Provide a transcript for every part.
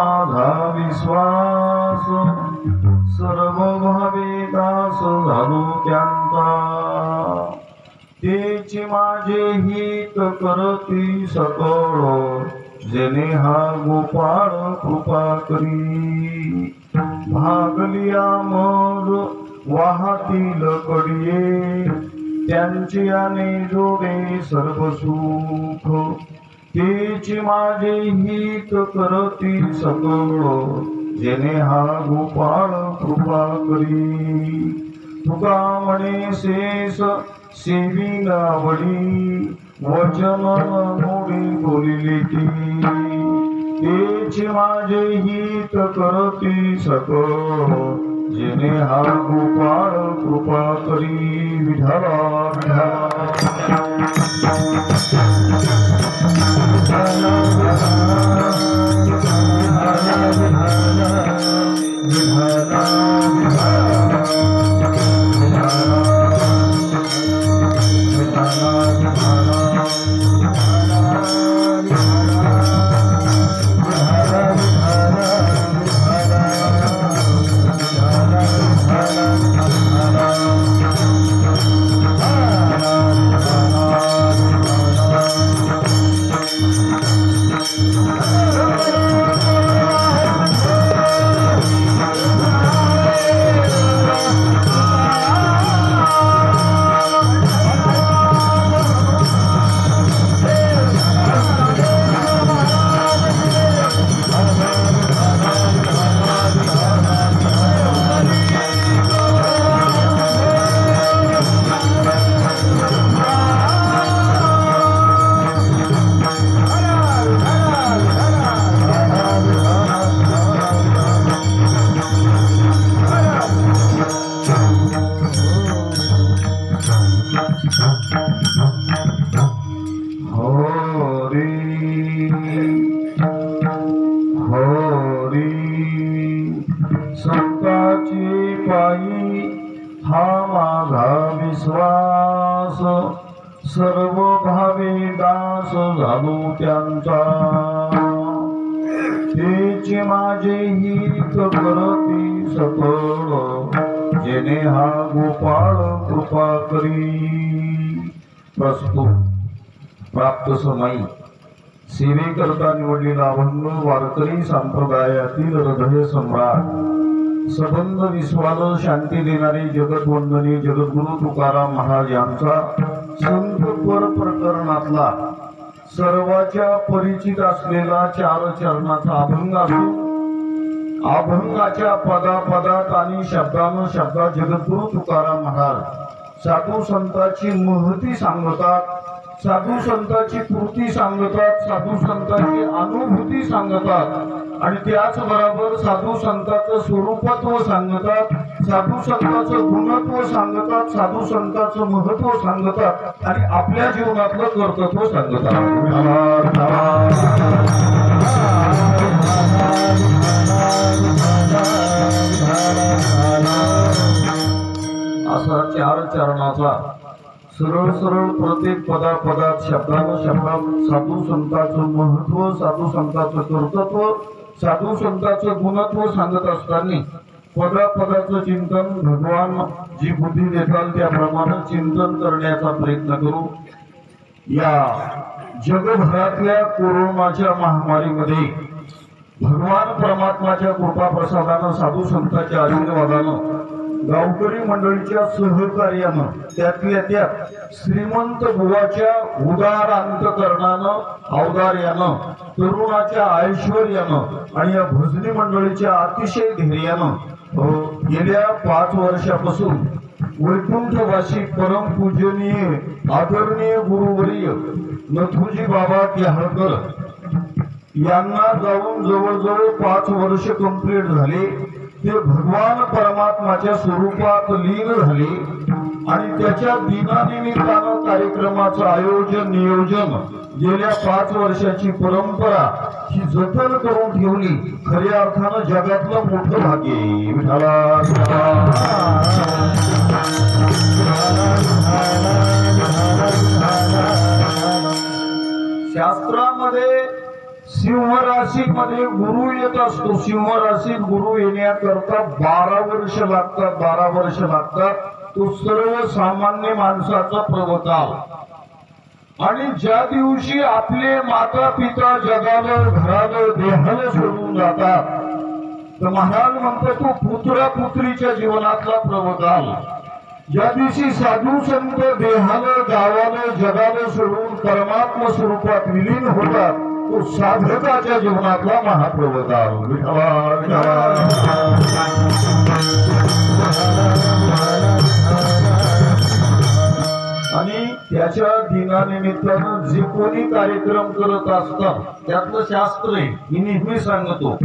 माझा विश्वास सर्व भावे दास झालो त्यांचा तेची माझे हित करती सकळ जेणे हा गोपाळ कृपा करी भागलिया मग वाहतील कडिये त्यांचे आने जोडे सर्व सुख तेची माझे हित करती सकळ जेणे हा गोपाळ कृपा करी तुका म्हणे शेष सेवी आवडी वचन मोडी बोलिली ती तेची माझे हित करती सकळ जेणे हा गोपाळ कृपा करी विठला संताची पायी हा माझा विश्वास सर्व भावे दास झालो त्यांचा तेची माझे हित करती सकळ जेणे हा गोपाळ कृपा करी प्रस्तुत प्राप्त समयी सेवेकरता निवडलेला अभंग वारकरी संप्रदायातील हृदय सम्राट सबंध विश्वाला शांती देणारे जगतवंदनी जगद्गुरु तुकाराम महाराज यांचा संत पर प्रकरणातला सर्वाच्या परिचित असलेला 4 चरणाचा अभंग असून अभंगाच्या पदापदात आणि शब्दात जगद्गुरु तुकाराम महाराज साधू संतांची महती सांगतात, साधू संतांची कृती सांगतात, साधू संतांची अनुभूती सांगतात आणि त्याचबरोबर साधू संतांचं स्वरूपत्व सांगतात, साधू संतांचं गुणत्व सांगतात, साधू संतांचं महत्व सांगतात आणि आपल्या जीवनातलं कर्तृत्व सांगतात. असा 4 चरणाचा सरळ प्रत्येक पदात शब्दात साधू संतांचं महत्व, साधू संतांचं कर्तृत्व, साधू संतांचं गुणत्व सांगत असताना पदाचं चिंतन भगवान जी बुद्धी देताल त्याप्रमाणे चिंतन करण्याचा प्रयत्न करू. या जगभरातल्या कोरोनाच्या महामारीमध्ये भगवान परमात्माच्या कृपा प्रसादानं साधू संतांच्या आशीर्वादानं गावकरी मंडळीच्या सहकार्यानं त्यातल्या त्यात श्रीमंत बुवाच्या उदार अंतकरणानं औदार्यानं तरुणाच्या ऐश्वर्यानं आणि या भजनी मंडळीच्या अतिशय धैर्यानं गेल्या 5 वर्षापासून वैकुंठवासी परमपूजनीय आदरणीय गुरुवर्य नथुजी बाबा केहळकर यांना जाऊन जवळजवळ 5 वर्ष कंप्लीट झाले. ते भगवान परमात्माच्या स्वरूपात लीन झाले आणि त्याच्या दिनानिमित्तानं कार्यक्रमाचं आयोजन नियोजन गेल्या 5 वर्षाची परंपरा ही जतन करून ठेवली. खऱ्या अर्थानं जगातलं मोठं भाग्य शास्त्रामध्ये सिंह राशी मध्ये गुरु येत असतो. सिंह राशीत गुरु येण्याकरता 12 वर्ष लागतात. 12 वर्ष लागतात. तो सर्वसामान्य माणसाचा प्रवकाल. आणि ज्या दिवशी आपले माता पिता जगाला घराला देहाला सोडून जातात तर महाराज म्हणतो तो पुत्रा पुत्रीच्या जीवनातला प्रवकाल. ज्या दिवशी साधू संत देहाला गावाला जगाला सोडून परमात्मा स्वरूपात विलीन होतात तो साधकाच्या जीवनातला महाप्रवकाल. आणि त्याच्या दिनानिमित्तानं जे कोणी कार्यक्रम करत असतात त्यातलं शास्त्र आहे मी नेहमी सांगतो.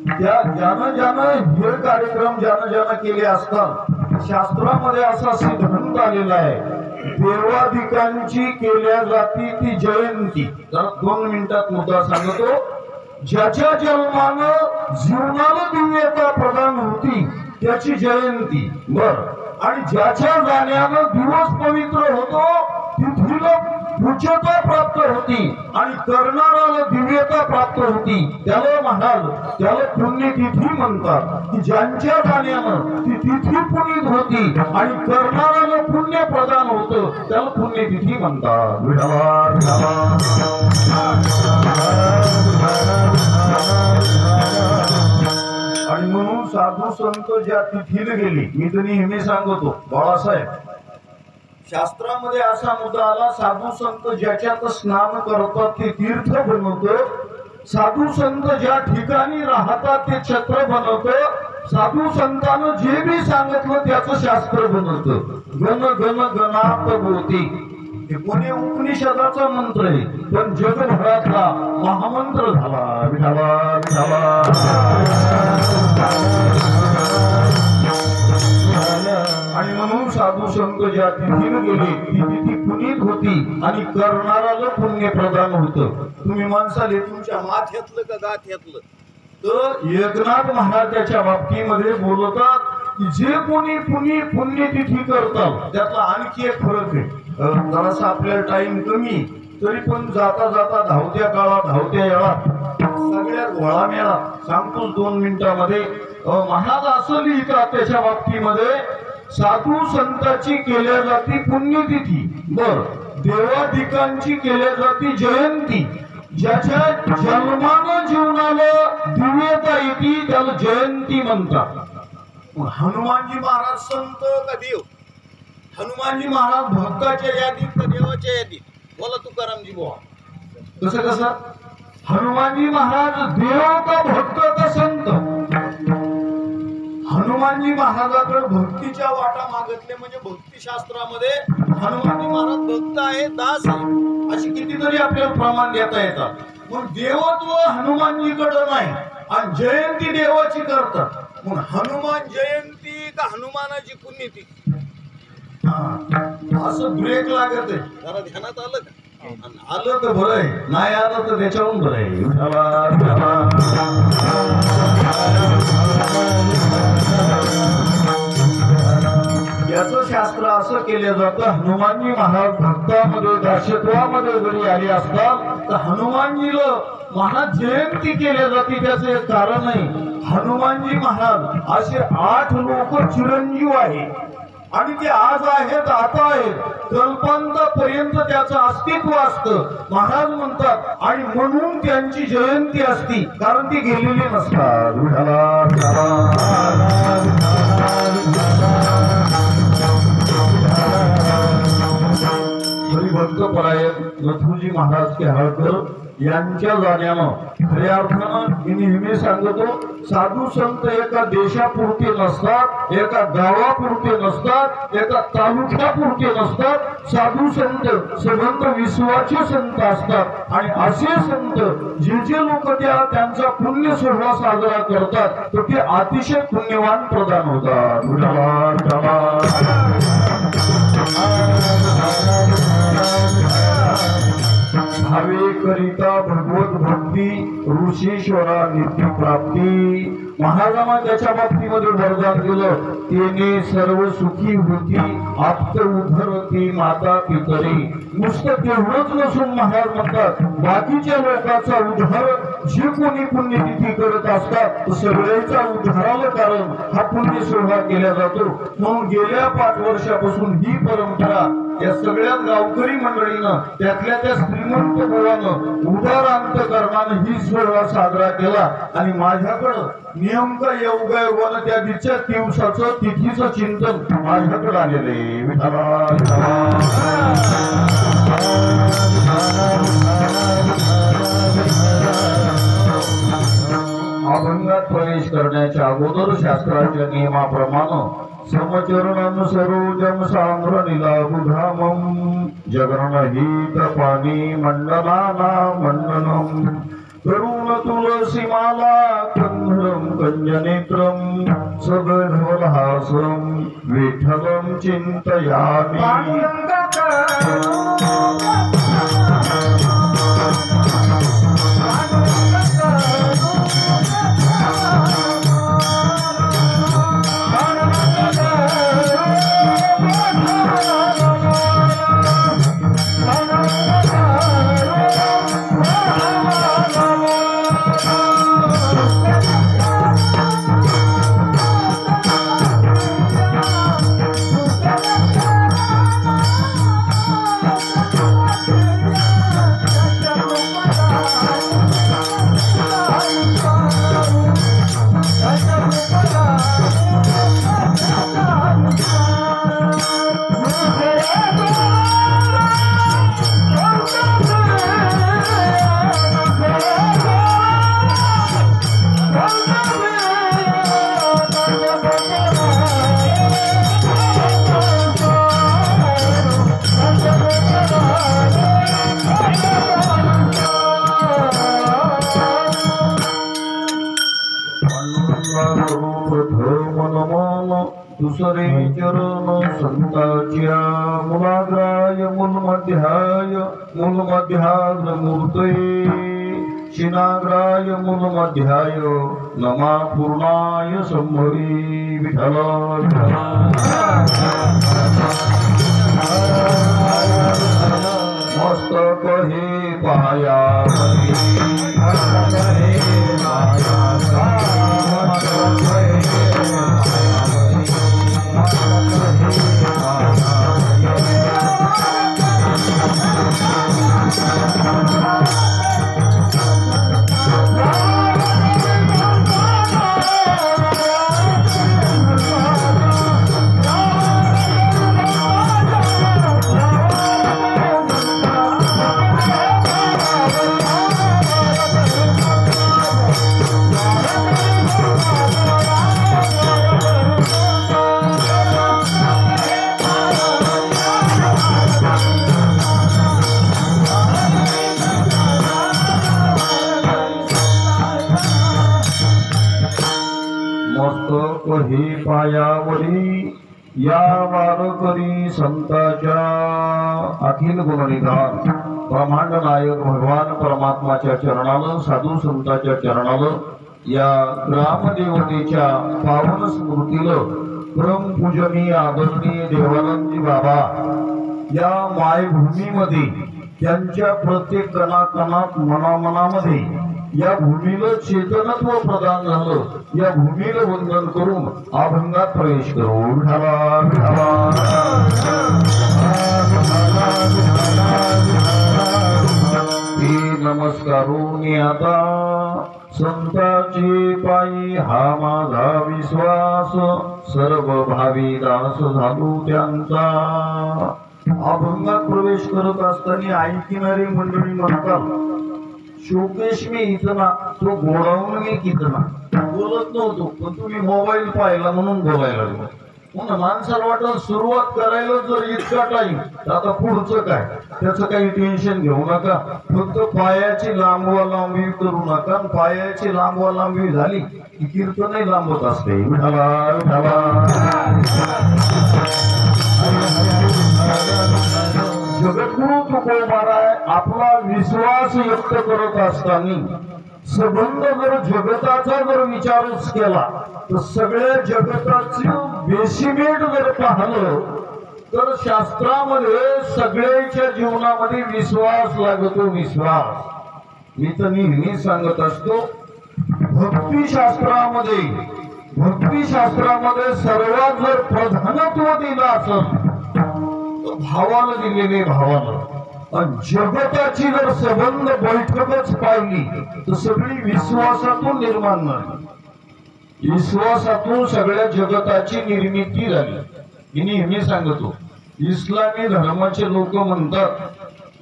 त्या ज्यानं हे कार्यक्रम ज्यानं केले असतात शास्त्रामध्ये असा सिद्धांत आलेला आहे देवाधिकांची केल्या जाती ती जयंती. जरा 2 मिनिटात मुद्दा सांगतो. ज्याच्या जन्मानं जीवनाला दिव्यता प्रदान होती त्याची जयंती. बर. आणि ज्याच्या जाण्यानं दिवस पवित्र होतो तिथीला उच्चता प्राप्त होती आणि करणाऱ्याला दिव्यता प्राप्त होती त्याला महाराज त्याला पुण्यतिथी म्हणतात. की ज्यांच्या जाण्यानं ती तिथी पुनीत होती आणि करणाऱ्याला पुण्य प्रदान होतं त्याला पुण्यतिथी म्हणतात. आणि म्हणून साधू संत ज्या तिथीला गेली मी तर नेहमी सांगतो बाळासाहेब शास्त्रामध्ये असा मुद्दा आला साधू संत ज्याच्यात स्नान करतात ते तीर्थ बनवतो. साधू संत ज्या ठिकाणी राहतात ते छत्र बनवतो. साधू संतानं जे बी सांगितलं त्याचं शास्त्र बनवतं. गण गण गणात भोवती हे कोणी उपनिषदाचा मंत्र आहे पण जगभरातला महामंत्र झाला. विठावा विठावा. आणि म्हणून साधू संत ज्या तिथीला गेले ती तिथी पुनीत होती आणि करणाऱ्याला पुण्य प्रदान होतं. तुम्ही माणसाले तुमच्या माथ्यातलं का गाथ्यातलं तर एकनाथ महाराज त्याच्या बाबतीमध्ये बोलतात की जे कोणी पुण्यतिथी करतात त्यातला आणखी एक फरक आहे. जरासा आपल्याला टाइम कमी तरी पण जाता जाता धावत्या काळात धावत्या वेळात सगळ्यात घोळा मेळा सांगतो 2 मिनिटांमध्ये. महाराज असं लिहितात त्याच्या बाबतीमध्ये साधू संतांची केल्या जाती पुण्यतिथी. बर. देवाधिकांची केल्या जाती जयंती. ज्याच्या जन्मानं जीवनाला दिव्यता येते त्याला जयंती म्हणतात. हनुमानजी महाराज संत का देव? हनुमानजी महाराज भक्ताच्या यादीत का देवाच्या यादीत? बोला तुकारामजी बुवा. कसं हनुमानजी महाराज देव का भक्त का संत? हनुमानजी महाराजाकडे भक्तीच्या वाटा मागितले म्हणजे भक्तिशास्त्रामध्ये हनुमानजी महाराज भक्त आहे दास आहे अशी कितीतरी आपल्याला प्रमाण देता येतात. मग देवत्व हनुमानजीकडे नाही आणि जयंती देवाची करतात. मग हनुमान जयंती का हनुमानाची पुण्यतिथी असं ब्रेक लागत आहे. जरा ध्यानात आलं का? आलं तर बरं आहे नाही आलं तर त्याच्याहून बरं आहे. याचं शास्त्र असं केलं जातं हनुमानजी महाराज भक्तामध्ये दासत्वामध्ये जरी आले असतात तर हनुमानजीला महाराज जयंती केल्या जाते. त्याचं एक कारण आहे हनुमानजी महाराज असे 8 लोक चिरंजीव आहे आणि ते आज आहेत आता आहेत कल्पांतापर्यंत त्याचं अस्तित्व असतं. महाराज म्हणतात आणि म्हणून त्यांची जयंती असती कारण ती गेलेली नसतात. हरिभक्त परायण नथुजी महाराज केहाळकर यांच्या जाण्यानं खऱ्या अर्थानं मी नेहमी सांगतो साधू संत एका देशापुरते नसतात एका गावापुरते नसतात एका तालुक्यापुरते नसतात. साधू संत संबंध विश्वाचे संत असतात आणि असे संत जे लोक त्यांचा पुण्य सोहळा साजरा करतात तर ते अतिशय पुण्यवान प्रदान होतात. भावे करिता भगवत भक्ती ऋषीश्वरा नित्य प्राप्ती. महाराजांना त्याच्या बाबतीमध्ये वरदान दिलं तेने सर्व सुखी होती आप्त उद्धरती माता पितरी. नुसतं तेवढंच नसून महाराज म्हणतात बाकीच्या लोकांचा उद्धार जे कोणी पुण्यतिथी करत असतात सगळ्याचा उद्धाराला कारण हा पुण्य सोहळा केला जातो. म्हणून गेल्या 5 वर्षापासून ही परंपरा या सगळ्या गावकरी मंडळीनं त्यातल्या त्या श्रीमंत मुलानं उदार अंतकरणानं ही सोहळा साजरा केला. आणि माझ्याकडं नेमकं योगायोगानं त्या दिवच्या दिवसाचं तिथीचं चिंतन माझ्याकडे आलेले अभंगात प्रवेश करण्याच्या अगोदर शास्त्राच्या नियमाप्रमाणे समचरणं सरोजम सांद्रनिलाबुधामं जगरणहित पाणी मंडनाना मंडनम करुण तुलसीमाला कंधरम कंजनेत्रम सगधवलहासम विठ्ठलं चिंतयामि. दुसरे चरण संताच्या मुलाग्राय मूलमध्याय मूलमध्याग्र मूर्तये शिनाग्राय मूलमध्याय नमा पूर्णाय संभवी विठ्ठल. मस्तक हे पाया हे पायावरी या वारकरी संताच्या अखिल गुणनिधान ब्रह्मांड नायक भगवान परमात्माच्या चरणाला साधू संताच्या चरणाला या ग्रामदेवतेच्या पावन स्मृतीला परमपूजनीय आदरणीय देवानंदजी बाबा या मायभूमीमध्ये त्यांच्या प्रत्येक कणाकणात मनामनामध्ये या भूमीला चेतनत्व प्रदान झालं. या भूमीला वंदन करून अभंगात प्रवेश करू. नमस्कारून आता संताची पायी हा माझा विश्वास सर्व भावी दास झालो त्यांचा. अभंगात प्रवेश करत असताना ऐकणारी मंडळी म्हणतात शोकेश मी इथं तो गोडावून मी कितना बोलत नव्हतो पण तुम्ही मोबाईल पाहिला म्हणून बोलायला लागलो. म्हणून माणसाला वाटत सुरुवात करायला जर इतका टाइम तर आता पुढचं काय त्याचं काही टेन्शन घेऊ नका. फक्त पायाची लांबवा लांबी करू नका. पायाची लांबवा लांबी झाली की कीर्तनही लांबत असते. जगद्गुरु तुकोबाराय आपला विश्वास व्यक्त करत असताना संबंध जर जगताचा जर विचारच केला तर सगळ्या जगताची बेसिमेट जर पाहिलं तर शास्त्रामध्ये सगळ्याच्या जीवनामध्ये विश्वास लागतो. विश्वास मी तर नेहमी सांगत असतो, भक्तिशास्त्रामध्ये सर्वात जर प्रधानत्व दिलं असेल तर भावाला दिलेले भावाला, आणि जगताची जर संबंध बैठकच पाहिली तर सगळी विश्वासातून निर्माण झाली, विश्वासातून सगळ्या जगताची निर्मिती झाली. मी नेहमी सांगतो, इस्लामी धर्माचे लोक म्हणतात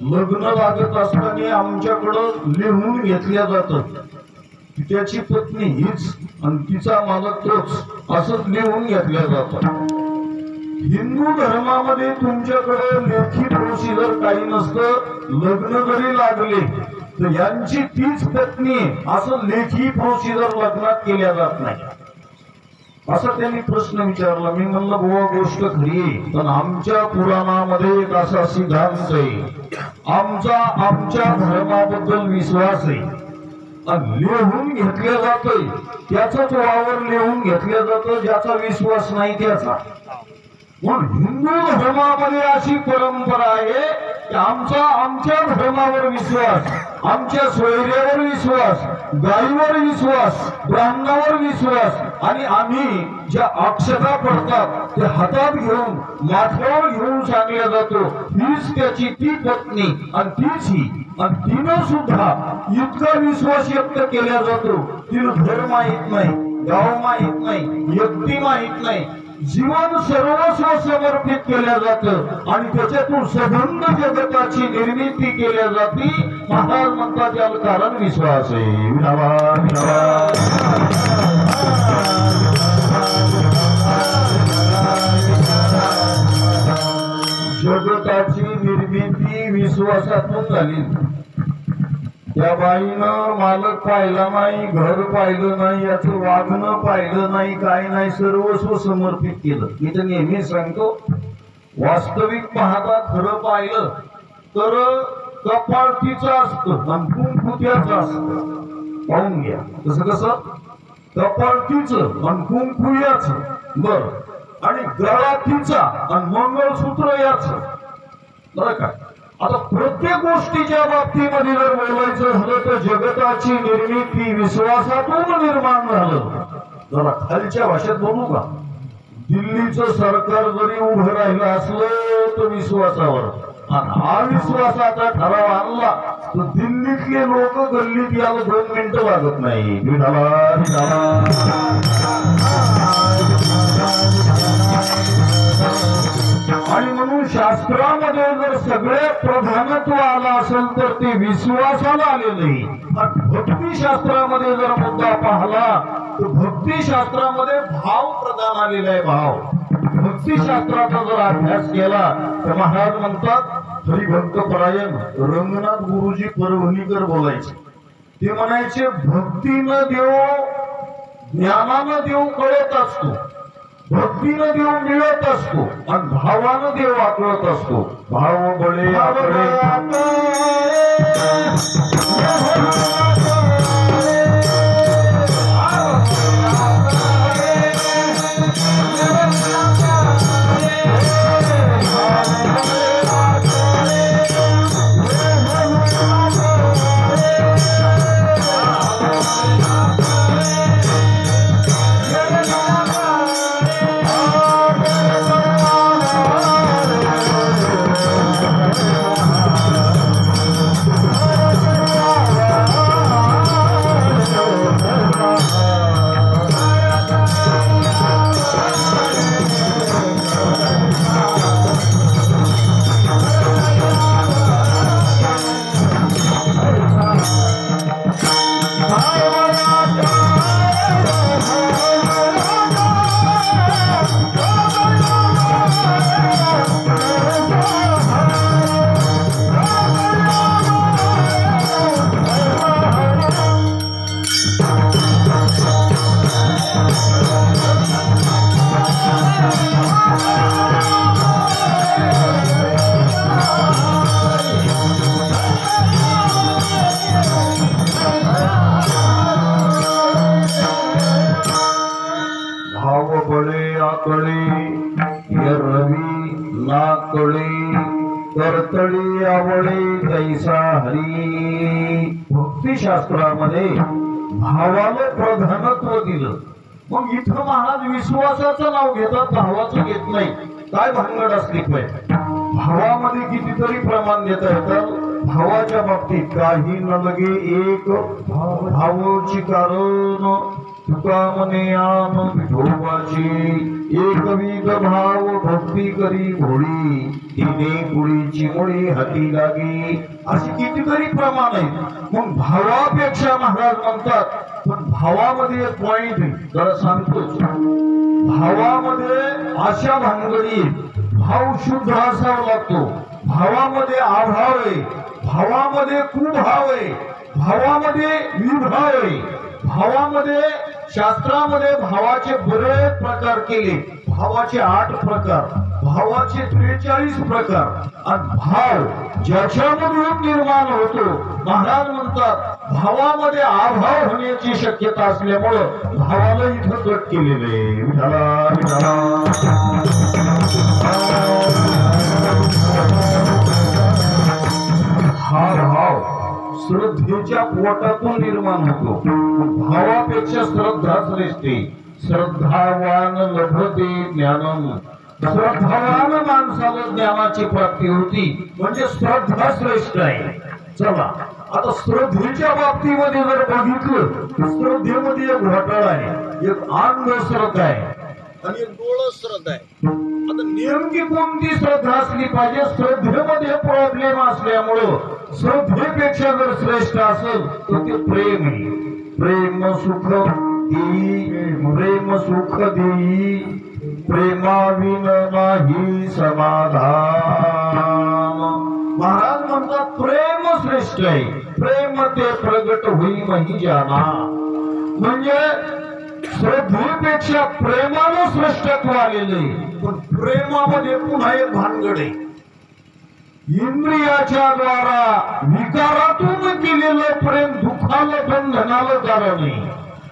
लग्न लागत असताना आमच्याकडं लिहून घेतल्या जातं, त्याची पत्नी हीच आणि तिचा मालक तोच, असंच लिहून घेतल्या जातं. हिंदू धर्मामध्ये तुमच्याकडे लेखी प्रोसिजर काही नसतं, लग्न जरी लागले तर यांची तीच पत्नी असं लेखी प्रोसिजर लग्नात केल्या जात नाही. असं त्यांनी प्रश्न विचारला. मी म्हणलं बुवा गोष्ट खरी आहे, पण आमच्या पुराणामध्ये एक असा सिद्धांत आहे, आमच्या धर्माबद्दल विश्वास आहे, लिहून घेतलं जातंय त्याचाच वावर लिहून घेतलं जातं, ज्याचा विश्वास नाही त्याचा. म्हणून हिंदू धर्मामध्ये अशी परंपरा आहे की आमच्या धर्मावर विश्वास, आमच्या सोयऱ्यावर विश्वास, गायीवर विश्वास, ब्राह्मणावर विश्वास, आणि आम्ही ज्या अक्षता पडतात ते हातात घेऊन माथ्यावर घेऊन सांगल्या जातो हीच त्याची ती पत्नी आणि तीच ही. आणि तिनं सुद्धा इतका विश्वास व्यक्त केला जातो, तिनं घर माहित नाही, गाव माहित नाही, व्यक्ती माहित नाही, जीवन सर्वस्व समर्पित केल्या जातं आणि त्याच्यातून संबंध जगताची निर्मिती केल्या जाते. महाराज म्हणतात याला कारण विश्वास आहे. जगताची निर्मिती विश्वासातून झाली. त्या बाईनं मालक पाहिला नाही, घर पाहिलं नाही, याचं वागणं पाहिलं नाही, काय नाही, सर्वस्व समर्पित केलं. मी तर नेहमी सांगतो, वास्तविक पाहता खरं पाहिलं तर कपाळ तिचं असतं आणि कुंकू त्याचं असतं. पाहून घ्या कसं कसं, कपाळ तिचं आणि कुंकू याचं, बर, आणि गळा तिचा आणि मंगळसूत्र याचं, बरं का. आता प्रत्येक गोष्टीच्या बाबतीमध्ये जर बोलायचं झालं तर जगताची निर्मिती विश्वासातून निर्माण झालं. जरा खालच्या भाषेत बोलू का, दिल्लीचं सरकार जरी उभं राहिलं असलं तर विश्वासावर, आणि अविश्वासाचा ठराव आणला तर दिल्लीतले लोक गल्लीत याला 2 मिनिटं लागत नाही. आणि म्हणून शास्त्रामध्ये जर सगळे प्रधानत्व आलं असेल तर ते विश्वासाला आलेलं आहे. भक्तिशास्त्रामध्ये जर मुद्दा पाहिला तर भक्तिशास्त्रामध्ये भाव प्रधान आलेला आहे. भाव भक्तिशास्त्राचा जर अभ्यास केला तर महाराज म्हणतात हरिभक्त परायण रंगनाथ गुरुजी परभणीकर बोलायचे. ते म्हणायचे भक्तीनं देव ज्ञानानं देव कळत असतो, भक्तीनं देव मिळत असतो आणि भावानं देव आकळत असतो. भाव बळे शास्त्रामध्ये भावाला प्रधानत्व दिलं. मग इथं महाराज विश्वासाचं नाव घेतात, भावाचं घेत नाही. काय भानगड असली पाहिजे? भावामध्ये कितीतरी प्रमाण देता येतात. भावाच्या बाबतीत काही न लगे एक भावची कारण तुका मने आन विठोबाची एकविध भाव भक्ती करी भोळी तिने कुळीची मुळी हाती लागी. अशी कितीतरी प्रमाण आहेत. मग भावापेक्षा महाराज म्हणतात, पण भावामध्ये एक पॉइंट जरा सांगतोच. भावामध्ये अशा भानगडी, भाव शुद्ध असावा लागतो. भावामध्ये अभाव आहे, भावामध्ये कुभाव आहे, भावामध्ये विभाव आहे. भावामध्ये शास्त्रामध्ये भावाचे बरेच प्रकार केले. भावाचे 8 प्रकार, भावाचे 43 प्रकार. आणि भाव ज्याच्यामधून निर्माण होतो, महाराज म्हणतात भावामध्ये अभाव होण्याची शक्यता असल्यामुळं भावाला इथं कट केलेले. विठाला विठाला हा भाव श्रद्धेच्या पोटातून निर्माण होतो. भावापेक्षा श्रद्धा श्रेष्ठ. श्रद्धावान लभते ज्ञानम. श्रद्धावान माणसाला ज्ञानाची प्राप्ती होती, म्हणजे श्रद्धा श्रेष्ठ आहे. चला आता श्रद्धेच्या बाबतीमध्ये जर बघितलं तर श्रद्धेमध्ये एक घोटाळा आहे, एक अंधश्रद्धा आहे आणि एक डोळ श्रद्धा आहे. आता नेमकी कोणती श्रद्धा असली पाहिजे? श्रद्धेमध्ये प्रॉब्लेम असल्यामुळं श्रद्धेपेक्षा जर श्रेष्ठ असेल तर ते प्रेम आहे. प्रेम सुख देई, प्रेम सुख देई, प्रेमाविन नाही समाधान. महाराज म्हणतात प्रेम श्रेष्ठ आहे. प्रेम ते प्रगट होई मही जाना. म्हणजे श्रद्धेपेक्षा प्रेमानं श्रेष्ठत्व आलेले. पण प्रेमामध्ये पुन्हा एक भानगड आहे. इंद्रियाच्या द्वारा विकारातून केलेलं प्रेम दुःखाला बंधनाला कारण नाही,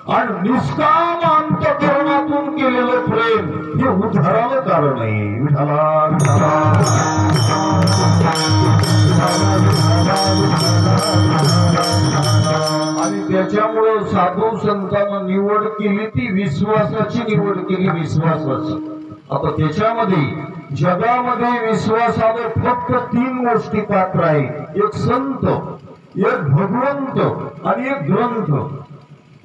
आणि निष्काम अंतःकरणातून केलेलं प्रेम हे उद्धाराला कारण आहे. विठाला विठाला आणि त्याच्यामुळे साधू संतांना निवड केली ती विश्वासाची निवड केली. विश्वासाची. आता त्याच्यामध्ये जगामध्ये विश्वासाने फक्त 3 गोष्टी पात्र आहे. एक संत, एक भगवंत आणि एक ग्रंथ.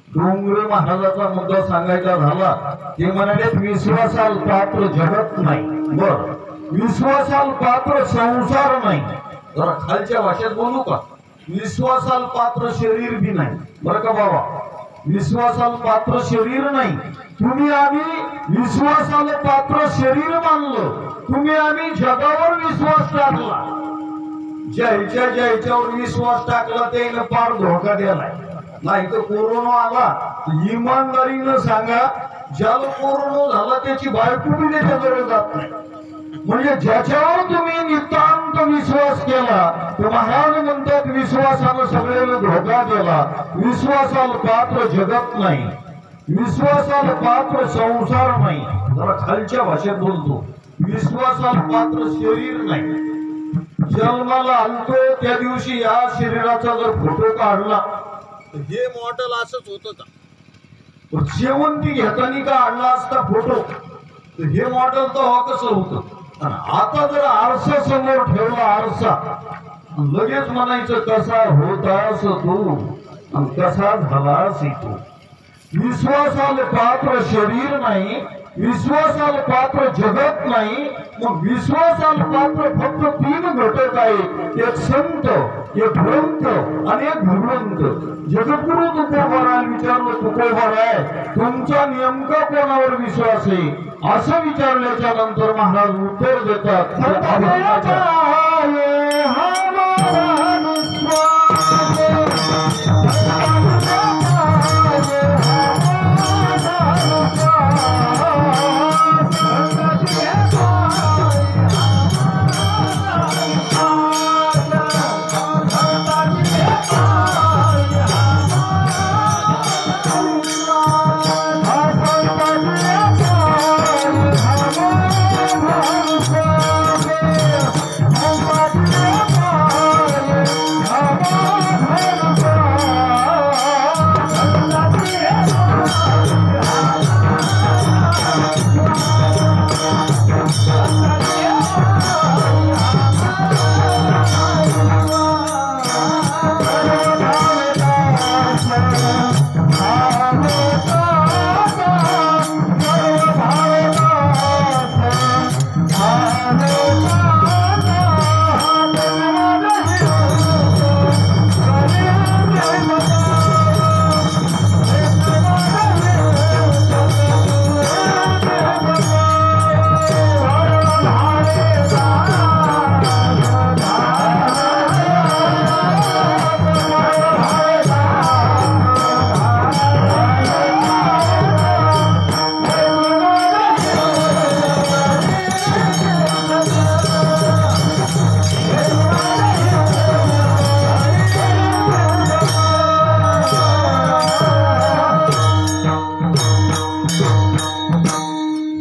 डोंगरे महाराजाचा मुद्दा सांगायचा झाला, ते म्हणाले विश्वासाल पात्र जगत नाही. बर, विश्वासाल पात्र संसार नाही. जरा खालच्या भाषेत बोलू का? विश्वासाल पात्र शरीर बी नाही. बरं का बाबा, विश्वासाल पात्र शरीर नाही. तुम्ही आम्ही विश्वासाला पात्र शरीर मानलं, तुम्ही आम्ही जगावर विश्वास टाकला. ज्याच्यावर विश्वास टाकला त्याने फार धोका द्यालाय. नाही तर कोरोना आला, इमानदारीनं सांगा, ज्याला कोरोना झाला त्याची बायको बी त्याच्याजवळ जात नाही. म्हणजे ज्याच्यावर तुम्ही नितांत विश्वास केला, तर महाराज म्हणतात विश्वासानं सगळ्याला धोका दिला. विश्वासाला पात्र जगत नाही, विश्वासाला पात्र संसार नाही. जरा खालच्या भाषेत बोलतो, विश्वासाला पात्र शरीर नाही. जन्माला आलतो त्या दिवशी या शरीराचा जर फोटो काढला तर हे मॉडेल असंच होतं का? शेवंती घेताना का आणला असता फोटो तर हे मॉडेल तर कसं होतं. आता जर आरसा समोर ठेवला, आरसा, लगेच म्हणायचं कसा होतास तू आणि कसा झालास तू. विश्वासाला पात्र शरीर नाही, विश्वासाला पात्र जगत नाही. मग विश्वासाला पात्र फक्त 3 घटक आहेत. एक संत, एक ग्रंथ आणि एक भगवंत. जगद्गुरु तुकोबाराय विचारलं, तुकोबाराय तुमचा नेमका कोणावर विश्वास आहे असं विचारल्याच्या नंतर महाराज उत्तर देतात,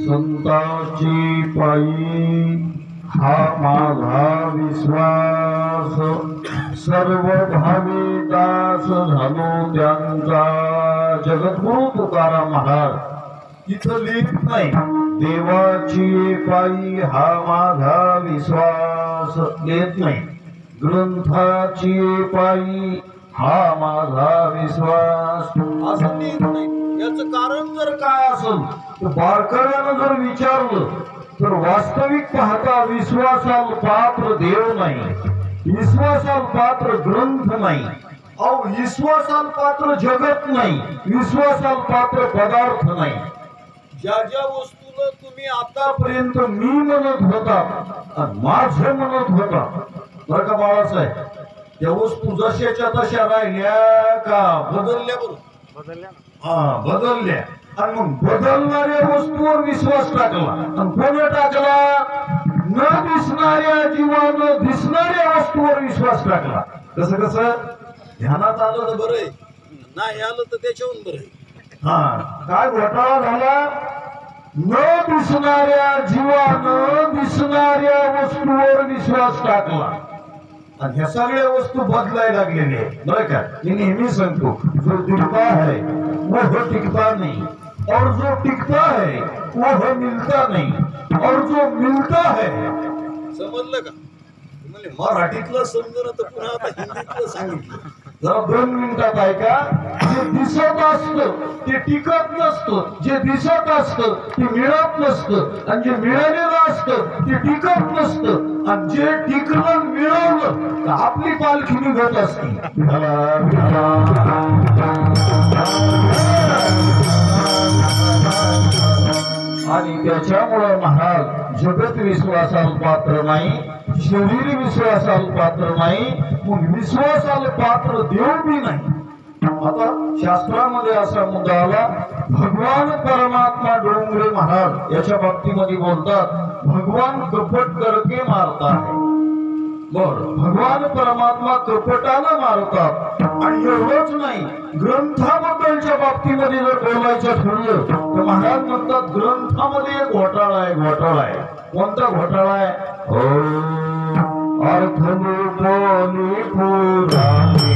संताची पायी हा माझा विश्वास, सर्व भावी दास झालो त्यांचा. जगद्गुरु तुकाराम महाराज इथं लिहित नाही देवाची पायी हा माझा विश्वास, लिहित नाही ग्रंथाची पायी हा माझा विश्वास असं लिहित नाही. याचं कारण जर काय असेल तर बारकाव्यानं जर विचारलं तर वास्तविक पाहता विश्वासाल पात्र देव नाही, विश्वासाल पात्र ग्रंथ नाही, अहो विश्वासाल पात्र जगत नाही, विश्वासाल पात्र पदार्थ नाही. ज्या ज्या वस्तूला तुम्ही आतापर्यंत मी म्हणत होता आणि माझं म्हणत होता बरं का बाळासाहेब, त्या वस्तू जशाच्या तशा राहिल्या का बदलल्या? बरोबर हा बदलल्या. आणि मग बदलणाऱ्या वस्तूवर विश्वास टाकला आणि कोणी टाकला? न दिसणाऱ्या जीवानं दिसणाऱ्या वस्तूवर विश्वास टाकला. कसं कसं ध्यानात आलं तर बरं, नाही आलं तर त्याच्याहून बरं. हा काय घोटाळा झाला? न दिसणाऱ्या जीवानं दिसणाऱ्या वस्तूवर विश्वास टाकला आणि ह्या सगळ्या वस्तू बदलायला लागलेल्या आहेत. बरं का, मी नेहमी सांगतो जो दिखता है वो टिकता नहीं, और जो टिकता है वो मिलता नहीं, और जो मिलता है. समजलं का? म्हणजे मराठीतलं समजलं तर पुन्हा आता हिंदीतलं सांगितलं. जरा 2 मिनिटात ऐका. जे दिसत असतं ते टिकत नसतं, जे दिसत असतं ते मिळत नसतं, आणि जे मिळालेलं असतं ते टिकत नसतं, आणि जे टिकलं मिळवलं तर आपली पालखी निघत असते. आणि त्याच्यामुळं महाराज जगत विश्वासाला पात्र नाही, शरीर विश्वासाला पात्र नाही, मग विश्वासाला पात्र देव बी नाही. आता शास्त्रामध्ये असा मुद्दा आला, भगवान परमात्मा डोंगरे महाराज याच्या बाबतीमध्ये बोलतात भगवान कपट करके मारता है. बर, भगवान परमात्मा कपटानं मारतात. आणि एवढंच नाही, ग्रंथाबद्दलच्या बाबतीमध्ये जर बोलायचं ठरलं तर महाराज म्हणतात ग्रंथामध्ये एक घोटाळा आहे. घोटाळा आहे कोणता घोटाळा आहे? अर्थ बोली पुराणे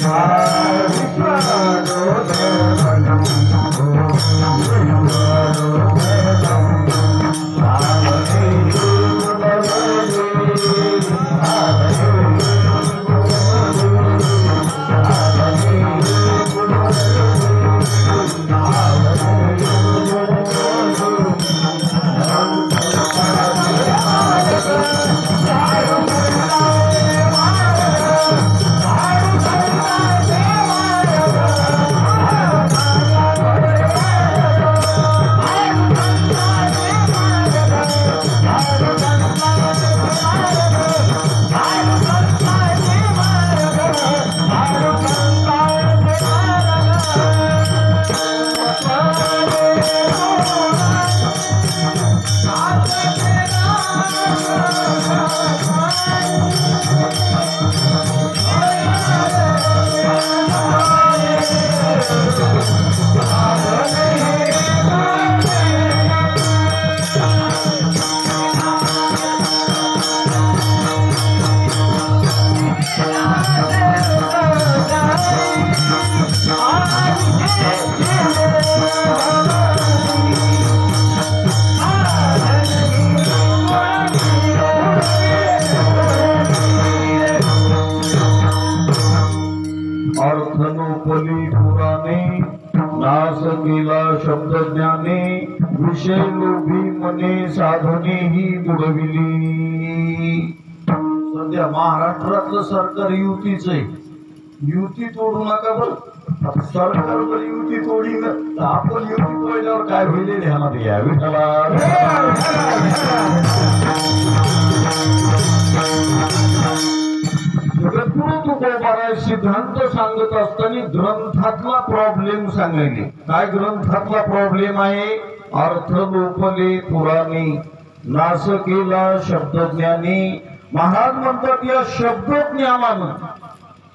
Ah अर्थनोपली पुराणे नाश केला शब्द ज्ञाने विषय लोभी मने साधने ही बुडविली. सध्या महाराष्ट्रातलं सरकार युतीच आहे. युती तोडू नका बरं. सरकार जर युती तोडीन तर आपण युती तोडल्यावर काय होईल ध्यानात घ्या. विठ्ठला जगद्गुरु तुकोबाराय सिद्धांत सांगत असताना ग्रंथातला प्रॉब्लेम सांगायले. काय ग्रंथातला प्रॉब्लेम आहे? अर्थ लोपले पुराणे नाश केला शब्दज्ञानी. महाराज म्हणतात या शब्दज्ञानानं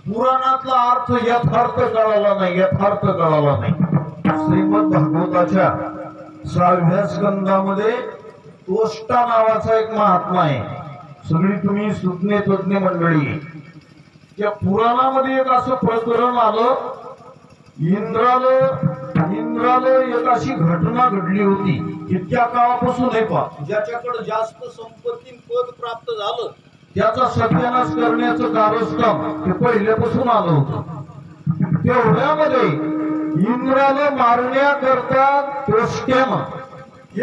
पुराणातला अर्थ यथार्थ कळाला नाही. यथार्थ कळाला नाही. श्रीमद भागवताच्या 6व्या स्कंदामध्ये तोष्टा नावाचा एक महात्मा आहे. सगळी तुम्ही सुज्ञ तज्ञ मंडळी. त्या पुराणामध्ये एक असं प्रकरण आलं. इंद्राला एक अशी घटना घडली होती. इतक्या काळापासून आहे पा ज्याच्याकडे जास्त संपत्ती पद प्राप्त झालं त्याचा सत्यानाश करण्याचं कारस्थान ते पहिल्यापासून आलं होतं. तेवढ्यामध्ये इंद्राला मारण्याकरता तोष्ट्यानं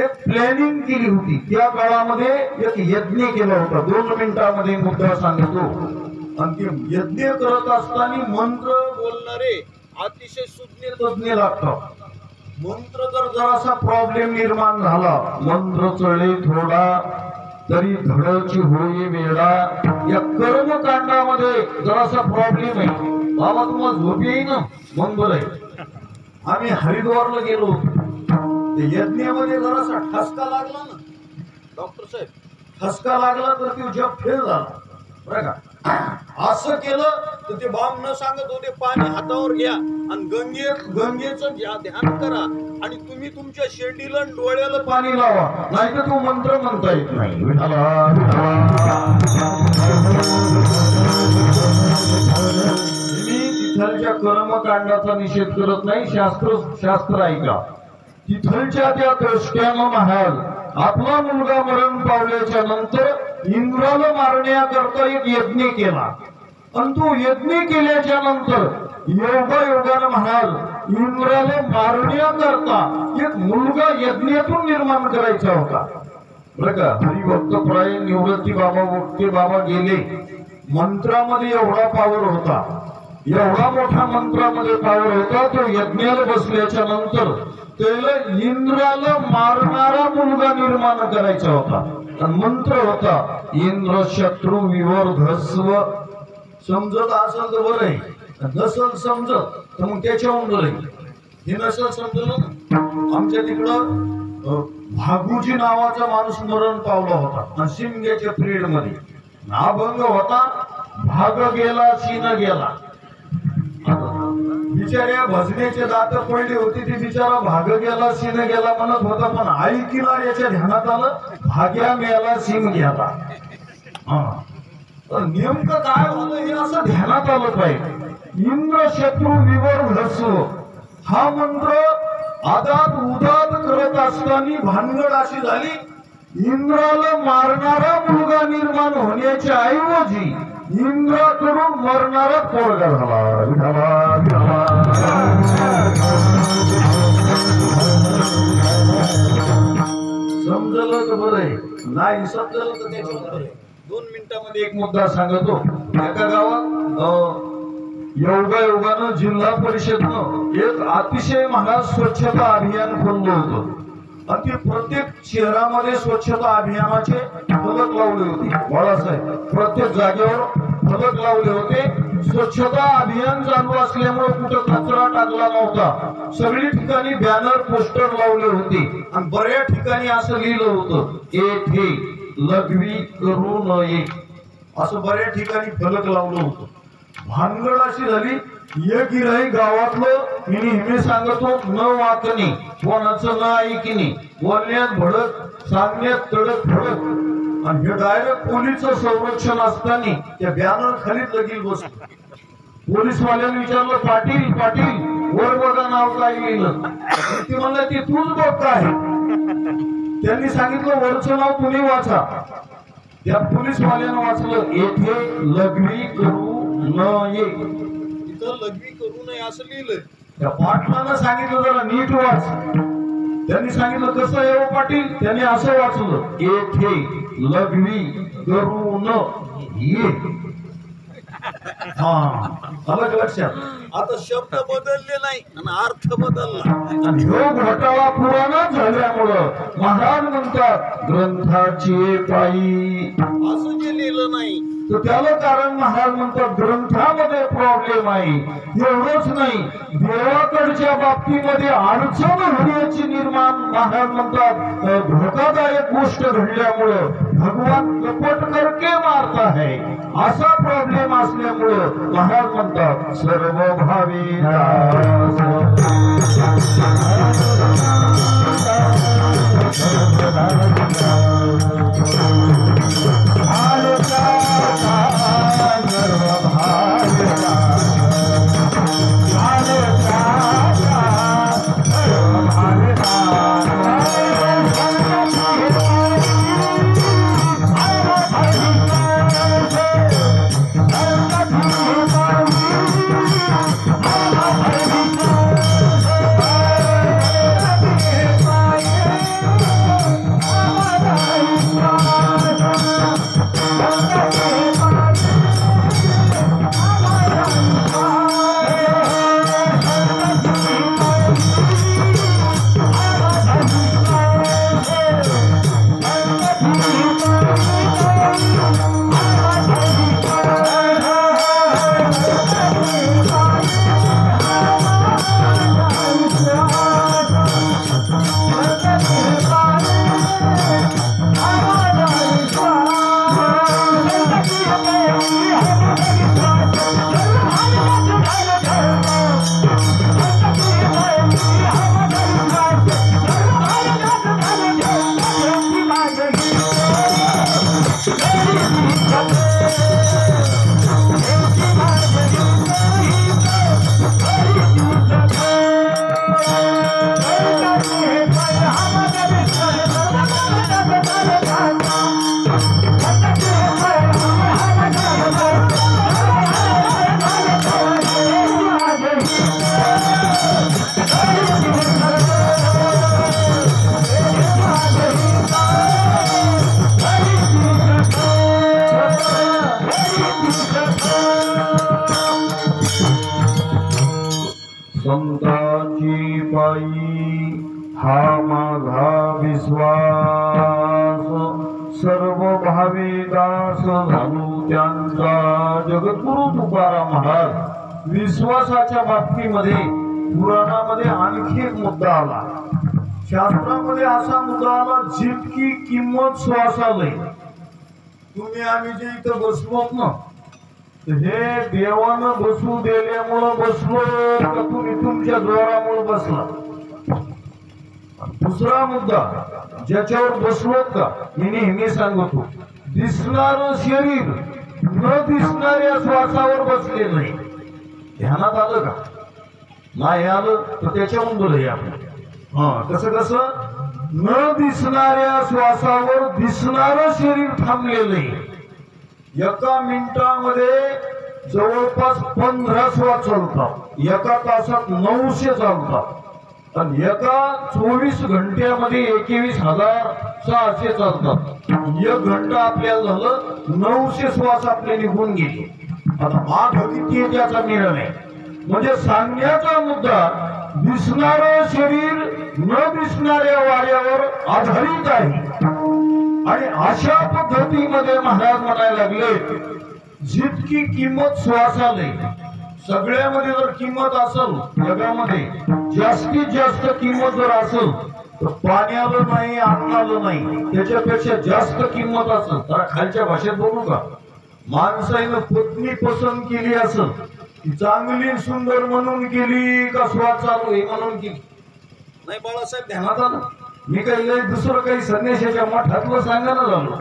एक प्लॅनिंग केली होती. त्या काळामध्ये एक यज्ञ केला होता. 2 मिनिटांमध्ये मुद्दा सांगतो. आणि ते यज्ञ करत असताना मंत्र बोलणारे अतिशय सुज्ञ तज्ञ लागतात. मंत्र जर जरासा प्रॉब्लेम निर्माण झाला, मंत्र चढे थोडा तरी धडची होई वेळा. या कर्मकांडामध्ये जरासा प्रॉब्लेम आहे. बाबा तुम्हाला झोप येईल ना? मग बरं आहे. आम्ही हरिद्वारला गेलो होतो. यज्ञामध्ये जरासा ठसका लागला ना डॉक्टर साहेब, ठसका लागला तर ते जप फेल झाला बरं का. असं केलं तर ते बाम न सांगत होते पाणी हातावर घ्या आणि गंगेचं ध्यान करा आणि तुम्ही तुमच्या शेंडीला डोळ्याला पाणी लावा, नाही तर तो मंत्र म्हणता येत नाही. मी तिथलच्या कर्मकांडाचा निषेध करत नाही. शास्त्र ऐका. तिथलच्या त्या तोष्ट्यानं महाल आपला मुलगा मरण पावल्याच्या नंतर इंद्राला मारण्याकरता एक यज्ञ केला. आणि तो यज्ञ केल्याच्या नंतर योगायोगानं म्हणाल इंद्राला मारण्याकरता एक मुलगा यज्ञातून निर्माण करायचा होता बरं का. हरिभक्त प्राय निवृत्ती बाबा वक्ते बाबा गेले. मंत्रामध्ये एवढा पावर होता, एवढा मोठा मंत्रामध्ये पावर होता. तो यज्ञाला बसल्याच्या नंतर त्याला इंद्राला मारणारा मुलगा निर्माण करायचा होता. आणि मंत्र होता इंद्र शत्रू विवर्धस्व. समजत असेल तर बरं आहे, नसल समजत तर मग त्याच्याहून बरं आहे. हे नसल समजलं ना. आमच्या तिकडं भागूजी नावाचा माणूस मरण पावला होता आणि शिमग्याच्या पिरियड मध्ये नाभंग होता. भाग गेला सीन गेला. बिचाऱ्या भजनेचे दात पडली होती. ती बिचारा भाग गेला सीन गेला म्हणत होता, पण ऐकिला याच्या ध्यानात आलं भाग्या मेला सीन गेला. नेमकं काय होतं हे असं ध्यानात आलं पाहिजे. इंद्र शत्रू विवर्धस्व हा मंत्र आदात उदात करत असताना भानगड अशी झाली, इंद्राला मारणारा मुलगा निर्माण होण्याच्या ऐवजी इंद्राकडून मरणारा पोरगा झाला. समजलं तर बरं आहे, नाही समजलं तर ते बरं आहे. 2 मिनिटांमध्ये एक मुद्दा सांगतो. एका गावात योगायोगानं जिल्हा परिषदनं एक अतिशय महान स्वच्छता अभियान खोललं होतं. आणि ते प्रत्येक शहरामध्ये स्वच्छता अभियानाचे फलक लावले होते. बाळासाहेब प्रत्येक जागेवर फलक लावले होते. स्वच्छता अभियान चालू असल्यामुळे कुठं कचरा टाकला नव्हता. सगळी ठिकाणी बॅनर पोस्टर लावले होते आणि बऱ्याच ठिकाणी असं लिहिलं होतं येथे लघवी करू नये, असं बऱ्याच ठिकाणी फलक लावलं होतं. भानगड अशी झाली, एक गिराई गावातलं मी नेहमी सांगतो न वाकणे, कोणाचं न ऐकणे, बोलण्यात भडक सांगण्यात तडक फडक. आणि हे डायरेक्ट पोलीसचं संरक्षण असताना त्या बॅनर खालीच लगील बसलं. पोलीसवाल्याने विचारलं पाटील पाटील वर बघा नाव काय लिहिलं. ते म्हणलं ते तूच बघ काय. त्यांनी सांगितलं वरचं नाव तुम्ही वाचा. त्या पोलीसवाल्यानं वाचलं येथे लघवी करू नये. इथं लघवी करू नये असं लिहिलंय. त्या पाटलानं सांगितलं जरा नीट वाच. त्यांनी सांगितलं कसं आहे हो पाटील? त्यांनी असं वाचलं, येथे लघवी करू न ये. अलग लक्षात. आता शब्द बदलले नाही आणि अर्थ बदलला. आणि ह्यो घोटाळा पुराणा झाल्यामुळं महाराज म्हणतात ग्रंथाची पायी असं जे लिहिलं नाही तर त्याला कारण महाराज म्हणतात ग्रंथामध्ये प्रॉब्लेम आहे. एवढंच नाही, देवाकडच्या बाबतीमध्ये अडचण होण्याची निर्माण महाराज म्हणतात धोकादायक गोष्ट घडल्यामुळं भगवान कपट करके मारता है असा प्रॉब्लेम असल्यामुळं महाराज म्हणतात सर्व भावी संतांची पायी हा माझा विश्वास सर्व भावे दास झालो त्यांचा. जगद्गुरु तुकाराम महाराज विश्वासाच्या बाबतीमध्ये पुराणामध्ये आणखी एक मुद्दा आला. शास्त्रामध्ये असा मुद्दा आला जितकी किंमत श्वासाला. तुम्ही आम्ही जे इथं बसलोत ना हे देवानं बसू दिल्यामुळं बसलो का तुम्ही तुमच्या जोरामुळं बसला? दुसरा मुद्दा ज्याच्यावर बसलो का मी नेहमी सांगतो दिसणार शरीर न दिसणाऱ्या श्वासावर बसले नाही. ध्यानात आलं का? नाही आलं तर त्याच्याहून बोलूया आपण. कसं न दिसणाऱ्या श्वासावर दिसणारं शरीर थांबलेलं आहे. एका मिनिटामध्ये जवळपास 15 श्वास चालतात, एका तासात 900 चालतात आणि एका 24 घंट्यामध्ये 21,600 चालतात. 1 घंटा आपल्याला झालं 900 श्वास आपले निघून गेले. आता माग किती आहे त्याचा निर्णय. म्हणजे सांगण्याचा मुद्दा दिसणारं शरीर न दिसणाऱ्या वाऱ्यावर आधारित आहे. आणि अशा पद्धतीमध्ये महाराज म्हणायला लागले जितकी किंमत श्वासाला. सगळ्यामध्ये जर किंमत असेल जगामध्ये जास्तीत जास्त किंमत जर असेल तर पाण्याला नाही अन्नाला नाही त्याच्यापेक्षा जास्त किंमत असेल. तर खालच्या भाषेत बोलू का? माणसानं पत्नी पसंत केली असेल चांगली सुंदर म्हणून केली का श्वास चालू आहे म्हणून केली? नाही बाळासाहेब ध्यानात आलं. मी काही दुसरं काही संन्याशाच्या मठातलं सांगायला झालो.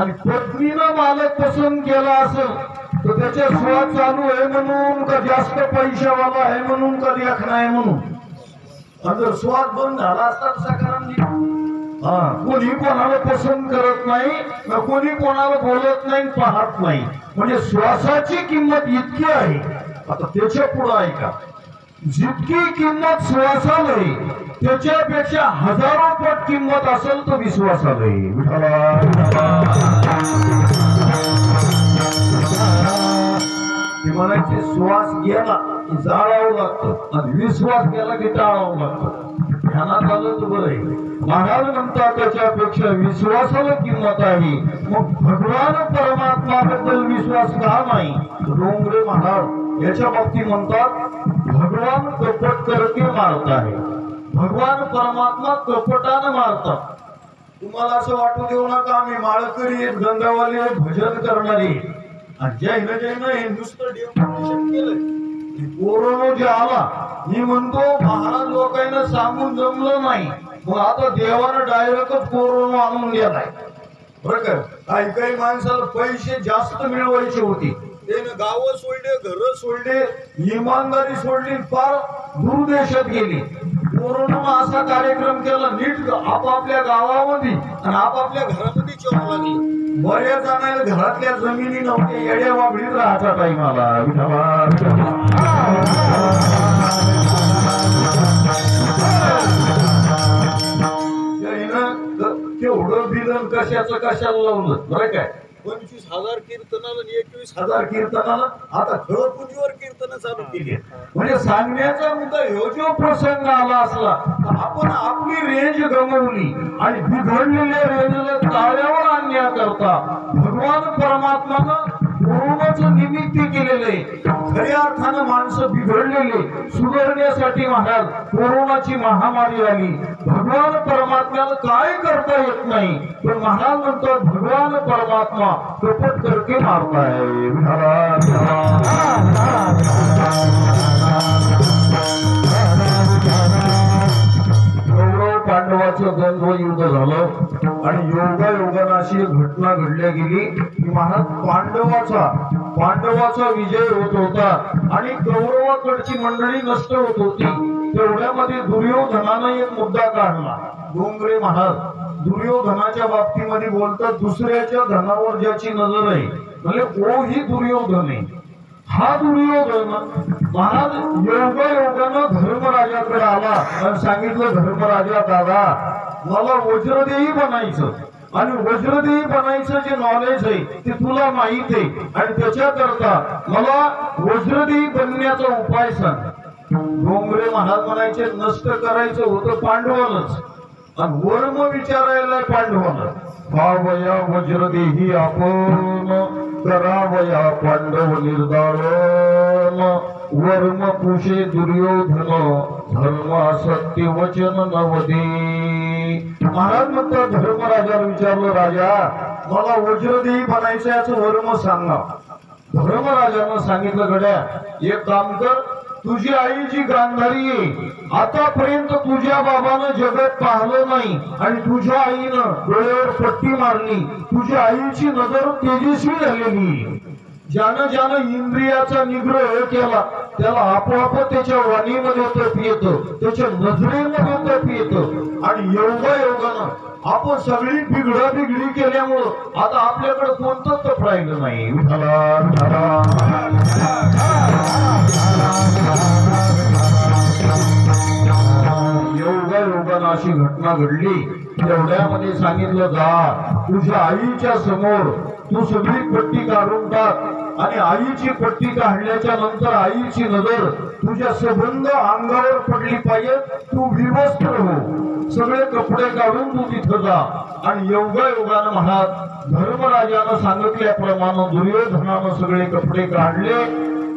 आणि पत्नीनं मालक पसंत केला असेल तर त्याच्या श्वास चालू आहे म्हणून का जास्त पैशावाला आहे म्हणून का देखणा आहे म्हणून. आणि जर श्वास बंद झाला असता सकाराम कोणी कोणाला पसंत करत नाही कोणी कोणाला बोलत नाही पाहत नाही. म्हणजे श्वासाची किंमत इतकी आहे आता त्याच्या पुढे ऐका, जितकी किंमत सुवासाला आहे त्याच्यापेक्षा हजारो पट किंमत असेल तर विश्वासाला आहे. ते म्हणायचे श्वास गेला की जाळावं लागतं आणि विश्वास गेला की टाळावं लागतं. ध्यानात आलं तर बरं आहे. महाराज म्हणतात त्याच्यापेक्षा विश्वासाला किंमत आहे. मग भगवान परमात्माबद्दल विश्वास का नाही? डोंगरे महाराज याच्या बाबतीत म्हणतात भगवान कपट करके मारता है, भगवान परमात्मा कपटानं मारतात. तुम्हाला असं वाटू देऊ नका आम्ही माळकरी आहेत, गंगावाले आहेत, भजन करणारे आणि जैन हे नुसतं डेव्हलपमेंट केलं. कोरोना जे आला मी म्हणतो महाराज लोकांना सांगून जमलं नाही, मग आता देवानं डायरेक्टच कोरोना आणून गेलाय. बरं का, काही काही माणसाला पैसे जास्त मिळवायचे होते, त्यानं गावं सोडले, घर सोडले, इमानदारी सोडली, फार दूरदेशात गेली. कोरोना असा कार्यक्रम केला, नीट आपापल्या गावामध्ये आणि आपापल्या घरामध्ये चोरा लागली. बऱ्याच जणांना घरातल्या जमिनी नव्हत्या, येड्या वाबडीत राहायचा टाईमाला. तेवढं बिलन कशाला लावलं बरं काय, 25,000 कीर्तनाला आणि 21,000 कीर्तनाला आता खळपुंजीवर कीर्तन चालू केली. म्हणजे सांगण्याचा मुद्दा ह्यो जो प्रसंग आला असला तर आपण आपली रेंज गमावली आणि बिघडलेल्या रेंजला ताळ्यावर आणण्याकरता भगवान परमात्मानं कोरोनाचं निमित्त केलेले. खऱ्या अर्थानं माणसं बिघडलेले सुधारण्यासाठी महाराज कोरोनाची महामारी आली. भगवान परमात्म्याला काय करता येत नाही, पण महाराज म्हणतात भगवान परमात्मा कपट करके मारता है. कौरव पांडवाचं द्वंद्व युद्ध झालं आणि योगायोगानं अशी घटना घडल्या गेली की महाराज पांडवाचा विजय होत होता आणि कौरवाकडची मंडळी नष्ट होत होती. तेवढ्यामध्ये दुर्योधनानं एक मुद्दा काढला. डोंगरे महाराज दुर्योधनाच्या बाबतीमध्ये बोलतात दुसऱ्याच्या धनावर ज्याची नजर आहे म्हणजे ओ ही दुर्योधन आहे. हा दुर्योधन महाराज योगायोगानं धर्मराजाकडे आला आणि सांगितलं धर्मराजा दादा मला वज्रदेही बनायचं आणि वज्रदेही बनायचं जे नॉलेज आहे ते तुला माहित आहे आणि त्याच्याकरता मला वज्रदेही बनण्याचा उपाय सांग. डोंगरे महाराज म्हणायचे नष्ट करायचं होतं पांडवानच आणि वर्म विचारायला पांडवानं. भावया वज्रदेही आपण करावया पांडव निर्धारण वर्म पुषे दुर्योधन धर्म सत्य वचन नवदे. महाराज म्हणतात धर्मराजाला विचारलं राजा मला वज्रदेही बनायचं याचं वर्म सांगा. धर्मराजानं सांगितलं गड्या एक काम कर तुझी आई जी गांधारी आहे आतापर्यंत तुझ्या बाबानं जगत पाहिलं नाही आणि तुझ्या आईनं डोळ्यावर पट्टी मारली. तुझ्या आईची नजर तेजस्वी झालेली. ज्यानं इंद्रियाचा निग्रह केला त्याला आपोआप त्याच्या वाणीमध्ये तप येतं, त्याच्या नजरेमध्ये तप येतं आणि योगायोगानं आपण सगळी बिघडी केल्यामुळं आता आपल्याकडे कोणतं तप राहिलं नाही. योगायोगानं अशी घटना घडली. तेवढ्यामध्ये सांगितलं जा तुझ्या आईच्या समोर तू सगळी पट्टी काढून टाक आणि आईची पट्टी काढल्याच्या नंतर आईची नजर तुझ्या सबंध अंगावर पडली पाहिजे. तू विवस्त्र हो, सगळे कपडे काढून तू तिथं जा. आणि योगायोगानं महाराज धर्मराजानं सांगितल्याप्रमाणे दुर्योधनानं सगळे कपडे काढले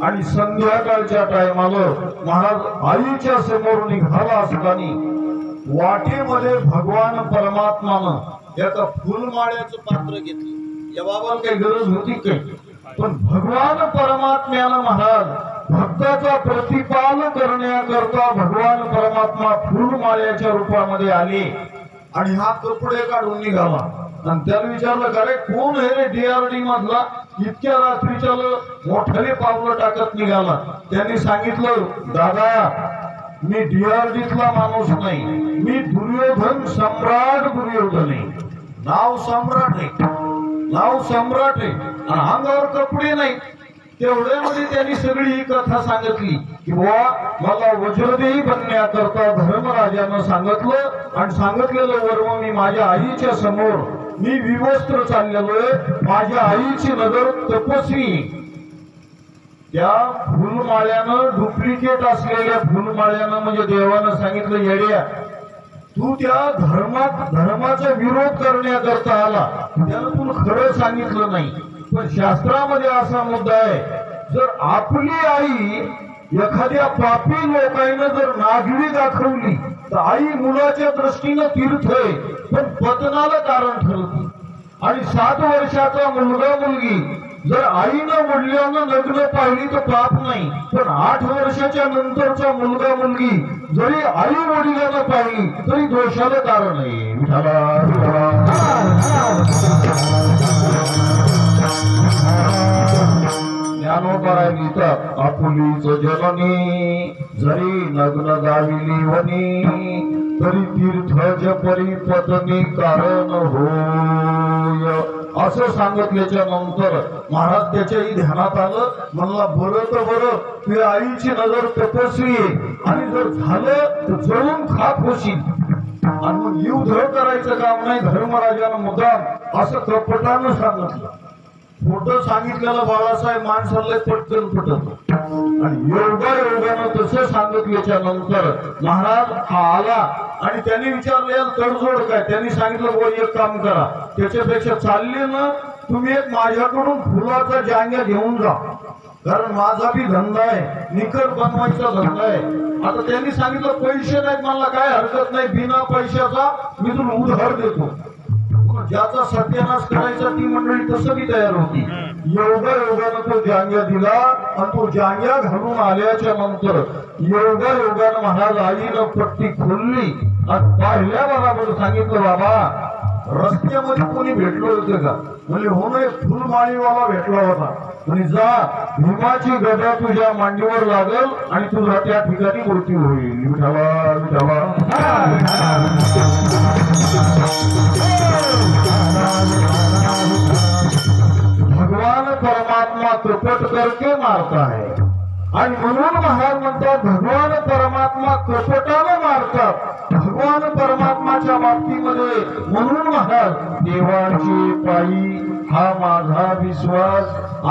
आणि संध्याकाळच्या टायमाला महाराज आईच्या समोर निघाला असताना वाटेमध्ये भगवान परमात्मानं एका फुलमाळ्याचं पात्र घेतलं. या बाबाला काही गरज होती काय, पण भगवान परमात्म्यानं महाराज भक्ताचा प्रतिपाल करण्याकरता भगवान परमात्मा फुलमाळ्याच्या रूपामध्ये आले आणि हा कपडे काढून निघाला. आणि त्याला विचारलं का रे कोण आहे रे DRD मधला इतक्या रात्रीच्या मोठाले पावलं टाकत निघाला. त्यांनी सांगितलं दादा मी DRDतला माणूस नाही, मी दुर्योधन सम्राट दुर्योधन आहे. नाव सम्राट आहे आणि अंगावर कपडे नाही. तेवढ्यामध्ये त्यांनी सगळी ही कथा सांगितली की बुवा मला वज्रदेही बनण्याकरता धर्मराजानं सांगितलं आणि सांगितलेलं वर्म मी माझ्या आईच्या समोर मी विवस्त्र चाललेलोय. माझ्या आईची नजर तपस्वी त्या फुलमाळ्यानं डुप्लिकेट असलेल्या फुलमाळ्यानं म्हणजे देवानं सांगितलं येड्या तू त्या धर्माचा विरोध करण्याकरता आला. त्यानं तुला खरं सांगितलं नाही. पण शास्त्रामध्ये असा मुद्दा आहे जर आपली आई एखाद्या पापी लोकांना जर नागरी दाखवली तर आई मुलाच्या दृष्टीनं तीर्थ आहे पण पतनाला कारण ठरते. आणि 7 वर्षाचा मुलगा मुलगी जर आईनं वडिलांना लग्न पाहिली तर पाप नाही. पण 8 वर्षाच्या नंतरचा मुलगा मुलगी जरी आई वडिलांना पाहिली तरी दोषाला कारण आहे. ज्ञानोबा गीतात आपुलीच जननी जरी नग्न गाविली वनी तरी तीर्थ परी पत्नी कारण होय असं सांगितल्याच्या नंतर महाराज त्याच्याही ध्यानात आलं. म्हणला बरं तर बरं तुझ्या आईची नजर तपस्वी आहे आणि जर झालं तर जळून खाक होशील. आणि मग युद्ध करायचं काम नाही. धर्मराजानं मुद्दाम असं कपटानं सांगितलं. खोटं सांगितलेलं बाळासाहेब माणसाला पटकन पटत आणि योगानं तसं सांगितल्याच्या नंतर महाराज हा आला आणि त्यांनी विचारलं याला तडजोड काय. त्यांनी सांगितलं वो एक काम करा त्याच्यापेक्षा चालले ना तुम्ही एक माझ्याकडून फुलाचा जांग्या घेऊन जा कारण माझा बी धंदा आहे निकर बनवायचा धंदा आहे. आता त्यांनी सांगितलं पैसे नाहीत मला काय हरकत नाही बिना पैशाचा मी तुला उधार देतो. ज्याचा सत्यानाश करायचा ती मंडळी तसं बी तयार होती. योगानं तो जांग्या दिला आणि तो जांग्या घालून आल्याच्या नंतर योगानं महाराज आईनं पट्टी खोलली आणि पाहिल्या बरोबर सांगितलं बाबा रस्त्यामध्ये कोणी भेटलो होतं का. म्हणजे हो ना फुलमाळीवाला भेटला होता. म्हणजे जा भीमाची गदा तुझ्या मांडीवर लागल आणि तुझा त्या ठिकाणी मृत्यू होईल. भगवान परमात्मा कपट करके मारता है आणि म्हणून महाराज म्हणतात भगवान परमात्मा कपटानं मारतात. भगवान परमात्माच्या बाबतीमध्ये म्हणून महाराज देवाची पायी हा माझा विश्वास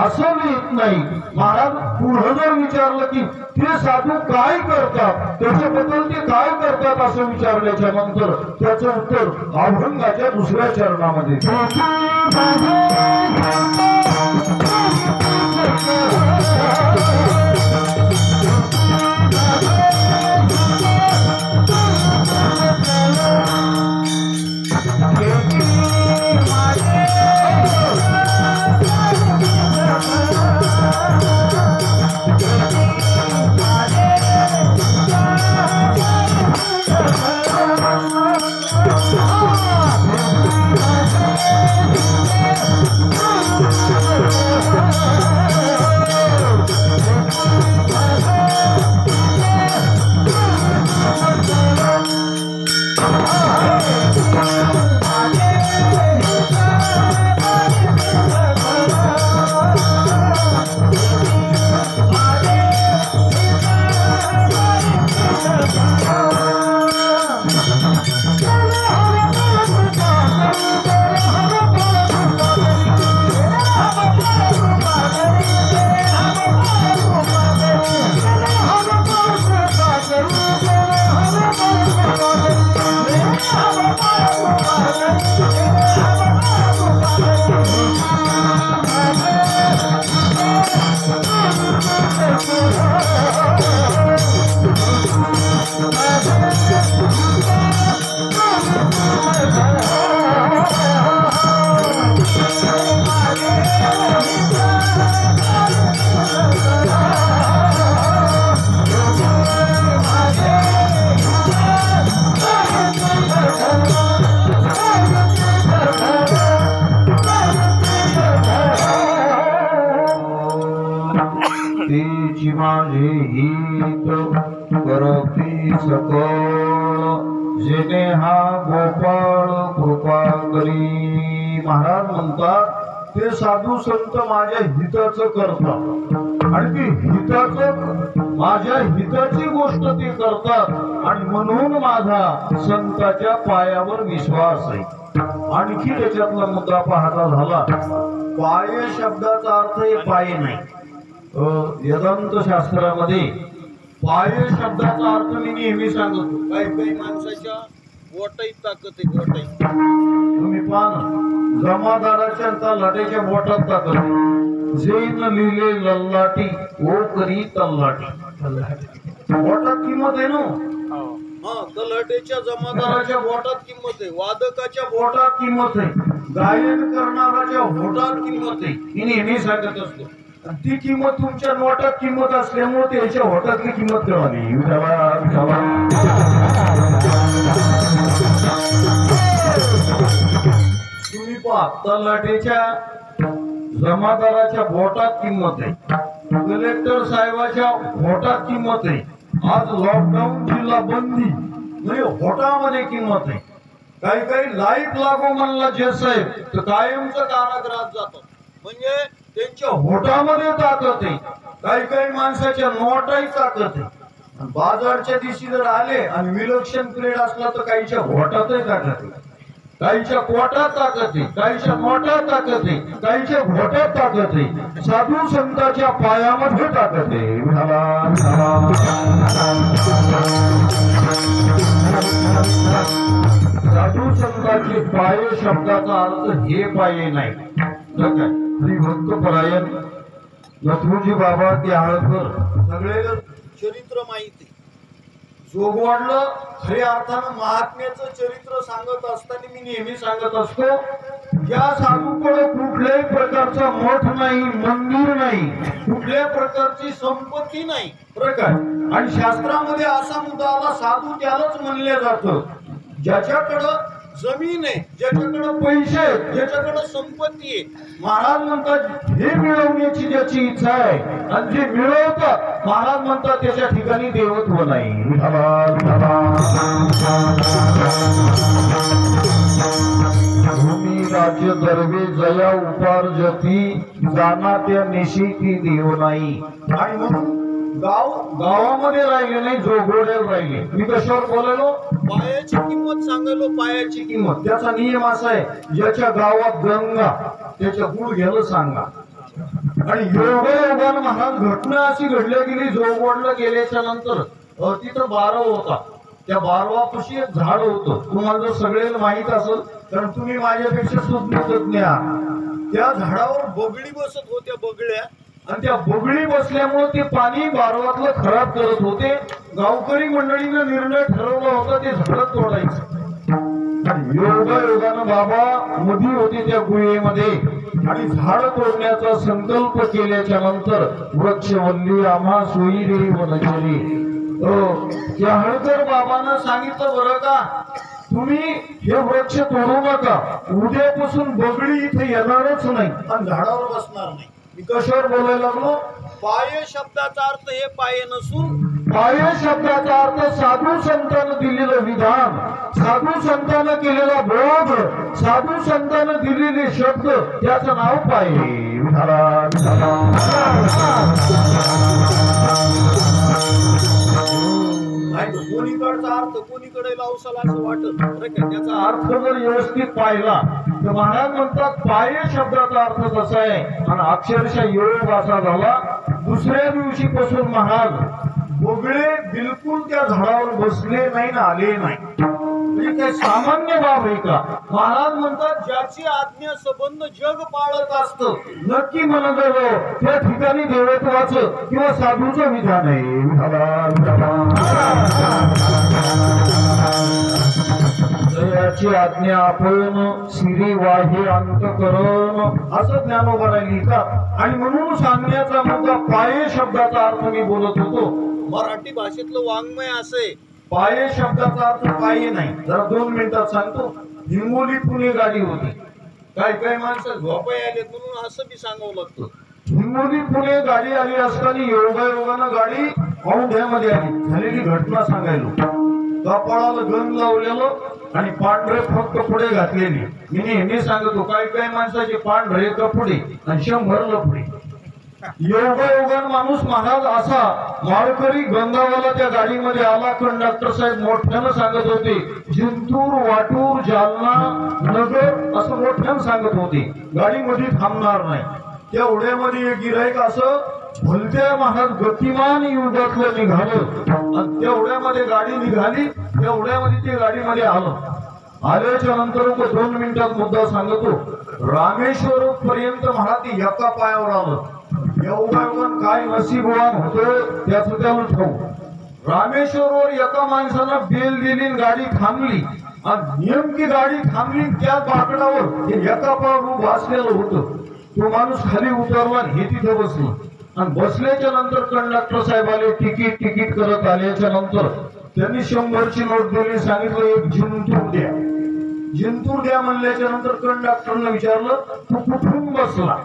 असं लिहित नाही. महाराज पुढे जर विचारलं की ते साधू काय करतात त्याच्याबद्दल ते काय करतात असं विचारल्याच्या नंतर त्याचं उत्तर अभंगाच्या 2ऱ्या चरणामध्ये माझे हित करती सकळ जेने हा गोपाळ कृपा करी. महाराज म्हणतात ते साधू संत माझ्या हिताचं करतात आणि ती हिताचं माझ्या हिताची गोष्ट ते करतात आणि म्हणून माझा संताच्या पायावर विश्वास आहे. आणखी त्याच्यातला मुद्दा पाहता झाला, पाय शब्दाचा अर्थ हे पाय नाही. वेदांत शास्त्रामध्ये पाय शब्दाचा अर्थ मी नेहमी सांगतो, काही काही माणसाच्या बोटाईत ताकद आहे, बोटाईत. तुम्ही पाहा जमादाराच्या तलाट्याच्या बोटात ताकद आहे. जैन लिहिले लल्लाटी ओ करी तल्लाटी. बोटात किंमत आहे ना. तलाट्याच्या जमादाराच्या बोटात किंमत आहे, वादकाच्या बोटात किंमत आहे, गायन करणाऱ्याच्या होटात किंमत आहे. मी नेहमी सांगत असतो ती किंमत तुमच्या नोटात किंमत असल्यामुळे त्याच्या होटातली किंमत कळाली. तुम्ही पहा तलाठीच्या जमादाराच्या बोटात किंमत आहे, कलेक्टर साहेबाच्या होटात किंमत आहे. आज लॉकडाऊन जिल्हा बंदी म्हणजे होटामध्ये किंमत आहे. काही काही लाईट लागू म्हणला जे साहेब तर कायमचं कारागृहात जातात, म्हणजे त्यांच्या होटामध्ये ताकद आहे. काही काही माणसाच्या नोटाही ताकद आहे. बाजारच्या दिवशी जर आले आणि विलक्षण पिरियड असला तर काहीच्या होटातही ताकद आहे, काहीच्या कोटात ताकद आहे, काहीच्या नोटात ताकद आहे, काहीच्या घोटात ताकद आहे. साधू संतांच्या पायामध्ये ताकद आहे. साधू संतांचे पाय शब्दाचा अर्थ हे पाय नाही. हरिभक्त परायण लखुजी बाबा त्याळकर सगळे चरित्र माहिती जोगवाडलं खऱ्या अर्थानं महात्म्याचं चरित्र सांगत असताना मी नेहमी सांगत असतो, या साधूकडे कुठल्याही प्रकारचा मठ नाही, मंदिर नाही, कुठल्याही प्रकारची संपत्ती नाही प्रकार. आणि शास्त्रामध्ये असा मुद्दा आला, साधू त्यालाच म्हणले जातं ज्याच्याकडं जमीन आहे, ज्याच्याकडे पैसे आहेत, ज्याच्याकडे संपत्ती आहे. महाराज म्हणतात हे मिळवण्याची ज्याची इच्छा आहे आणि जे मिळवतात महाराज म्हणतात त्याच्या ठिकाणी देवत्व नाही. भूमी राज्य दरवे जया उपार्जती जाना त्या निशिती देव नाही. आणि म्हणून गावामध्ये राहिले नाही, जोगोड्याला राहिले. मी कशावर बोलायलो, पायाची किंमत सांगायलो. पायाची किंमत त्याचा नियम असा आहे, ज्याच्या गावात गंगा त्याच्या गुळ घ्यायला सांगा. आणि योगायोगानं महाराज घटना अशी घडल्या गेली, जोगोडला गेल्याच्या नंतर तिथं बारव होता. त्या बारवापाशी एक झाड होतं. तुम्हाला जर सगळ्यांना माहित असेल कारण तुम्ही माझ्यापेक्षा सुज्ञ तज्ञ आहात. त्या झाडावर बगडी बसत होत्या, बगड्या. आणि त्या बगडी बसल्यामुळे ते पाणी बारवातलं खराब करत होते. गावकरी मंडळीने निर्णय ठरवला होता ते झाड तोडायचं. योगायोगानं बाबा मधी होते त्या गुहेमध्ये आणि झाड तोडण्याचा संकल्प केल्याच्या नंतर वृक्षवल्ली आम्हा सोयी रे वनचरी. त्या हळकर बाबांना सांगितलं, बरं का तुम्ही हे वृक्ष तोडू नका, उद्यापासून बगडी इथे येणारच नाही आणि झाडावर बसणार नाही. मी कशावर बोलायला लागलो, पाय शब्दाचा अर्थ हे पाय नसून पाय शब्दाचा अर्थ साधू संतांना दिलेलं विधान, साधू संतांना केलेला बोध, साधू संतांना दिलेले शब्द त्याचं नाव पाय. कोणीकडचा अर्थ कोणीकडे लावसाल असं वाटत. त्याचा अर्थ जर व्यवस्थित पाहिला तर महाराज म्हणतात पाय शब्दाचा अर्थ कसा आहे. आणि अक्षरशः योग असा झाला, दुसऱ्या दिवशी पासून महाराज बगळे बिलकुल त्या झाडावर बसले नाही ना आले नाही. म्हणजे काही सामान्य बाब आहे का. महाराज म्हणतात ज्याची आज्ञा संबंध जग पाळत असतं, नक्की म्हणत त्या ठिकाणी देवत्वाचं किंवा साधूचं विधान आहे. जयाची आज्ञा आपण श्री वाहे अंत करण असं ज्ञानोबा लिहितात. आणि म्हणून सांगण्याचा मुद्दा पाय शब्दाचा अर्थ मी बोलत होतो. मराठी भाषेतलं वाङ्मय असे, पाय शब्दाचा अर्थ पाय नाही. जरा 2 मिनिटात सांगतो. हिंगोली पुणे गाडी होती, काही काही माणसं झोपाय आलेत म्हणून असं बी सांगावं लागतं. हिंगोली पुणे गाडी आली असताना योगायोगानं गाडी औंढ्यामध्ये आली. झालेली घटना सांगायलो. कपाळाला गंध लावलेलं आणि पांढरे फक्त पुढे घातलेली. मी नेहमी सांगतो काही काही माणसाचे पांढरे कपडे आणि 100 लपडे. योगायोगान माणूस महाराज असा माळकरी गंगावाला त्या गाडीमध्ये आला. कंडक्टर साहेब मोठ्यानं सांगत होते जिंतूर वाटूर जालना नगर असं मोठ्यानं सांगत होते. गाडीमध्ये थांबणार नाही. त्या ओढ्यामध्ये एक गिराईक असं भलत्या महाराज गतिमान युगातलं निघालं आणि त्या ओढ्यामध्ये गाडी निघाली. त्या ओढ्यामध्ये ते गाडीमध्ये आलं. आल्याच्या नंतर 2 मिनिटात मुद्दा सांगतो. रामेश्वर पर्यंत महाराज एका पायावर आलं. एवढं काय नशीबवान होतं त्याचं त्याला ठाऊक. रामेश्वरवर एका माणसानं बेल दिली, गाडी थांबली आणि नेमकी गाडी थांबली त्या बाकडावर हे एका पायावर बसलेलं होतं. तो माणूस खाली उतरला, हे तिथे बसलं आणि बसल्याच्या नंतर कंडक्टर साहेब आले. तिकीट करत आल्याच्या नंतर त्यांनी 100ची नोट दिली. सांगितलं एक जिंतूर द्या. जिंतूर द्या म्हणल्याच्या नंतर कंडक्टरनं विचारलं तू कुठून बसला.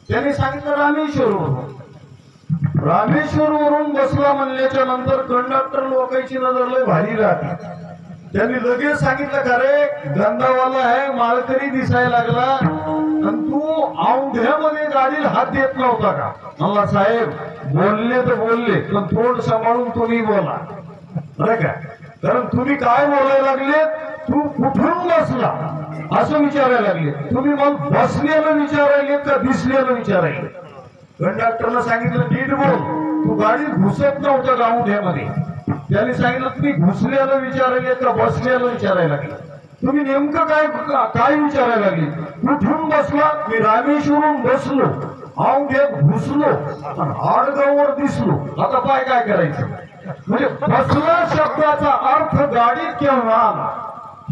त्यांनी सांगितलं रामेश्वरवरून. रामेश्वरवरून बसला म्हणल्याच्या नंतर कंडक्टर लोकांची नजर लय भारी राहते. त्यांनी लगेच सांगितलं का रे गंधावाला आहे, माळकरी दिसायला लागला आणि तू औंढ्यामध्ये गाडीला हात देत नव्हता का. मला साहेब बोलले तर बोलले पण थोड सांभाळून तुम्ही बोला बरं का. कारण तुम्ही काय बोलायला लागले तू कुठून बसला असं विचारायला लागले. तुम्ही मग बसलेलं विचारायले का दिसलेलं विचारायले. कंडक्टरला सांगितलं नीट बोल, तू गाडीत घुसत नव्हतं का औंढ्यामध्ये. त्यांनी सांगितलं तुम्ही घुसलेलं विचारायले का बसलेलं विचारायला लागले. तुम्ही नेमकं काय विचारायला लागले. कुठून बसला. मी रामेश्वरून बसलो, औंढ्यात घुसलो आणि आडगाववर दिसलो. आता काय करायचं. म्हणजे बसला शब्दाचा अर्थ गाडीत केव्हा आला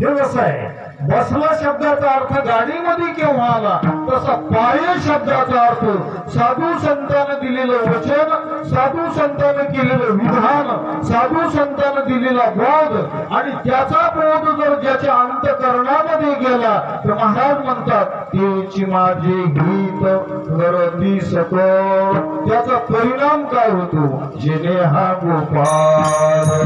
हे कसं आहे. बसला शब्दाचा अर्थ गाडीमध्ये केव्हा आला तसा पाय शब्दाचा अर्थ साधू संतांना दिलेलं वचन, साधू संतांना केलेलं विधान, साधू संतांना दिलेला बोध आणि त्याचा बोध जर ज्याच्या अंतःकरणामध्ये गेला तर महाराज म्हणतात तेची माझे गीत करती सत. त्याचा परिणाम काय होतो. जेने हा गोपाल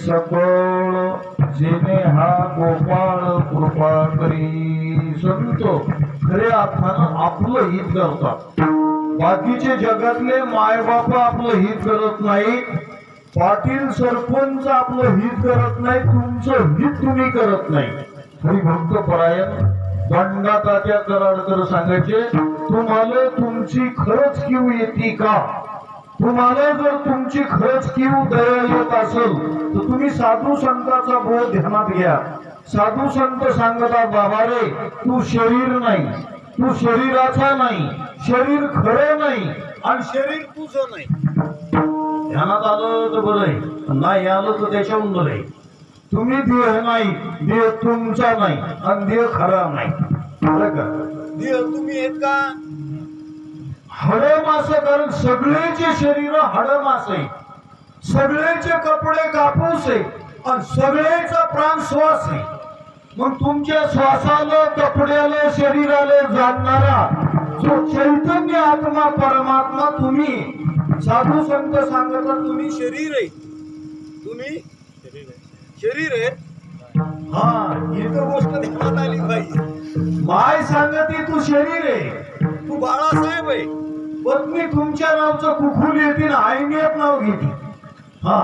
सकळ जेणे हा गोपाळ कृपा करी. संत खऱ्या अर्थानं आपलं हित करतात. बाकीचे जगातले मायबाप आपलं हित करत नाहीत. पाटील सरपंच आपलं हित करत नाही. तुमचं हित तुम्ही करत नाही. हरिभक्त परायण बंडा तात्या कराडकर सांगायचे, तुम्हाला तुमची खरंच कीव येते का? तुम्हाला जर तुमची खरंच कीव दया येत असेल तर तुम्ही साधू संतांचा बोध ध्यानात घ्या. साधू संत सांगतात, बाबा रे तू शरीर नाही, तू शरीराचा नाही, शरीर खरं नाही आणि शरीर तुझं नाही. ध्यानात आलं तर बरं आहे, नाही आलं तर त्याच्याहून बरं आहे. तुम्ही देह नाही, देह तुमचा नाही आणि देह खरा नाही. बरं का? देह तुम्ही आहेत का? हाडमास, कारण सगळेचे शरीर हाडमास आहे, सगळेचे कपडे कापूस आहे आणि सगळेचा प्राण श्वास आहे. मग तुमच्या श्वासाला, कपड्याला, शरीराला जाणणारा जो चैतन्य आत्मा परमात्मा तुम्ही, साधू संत सांगतात तुम्ही शरीर आहे, तुम्ही शरीर आहे. हा, ही तर गोष्ट ध्यानात आली पाहिजे. माय सांगते तू शरीर आहे, तू बाळासाहेब आहे. पत्नी तुमच्या नावचं कुखूल येते ना, आईनेच नाव घेते. हा,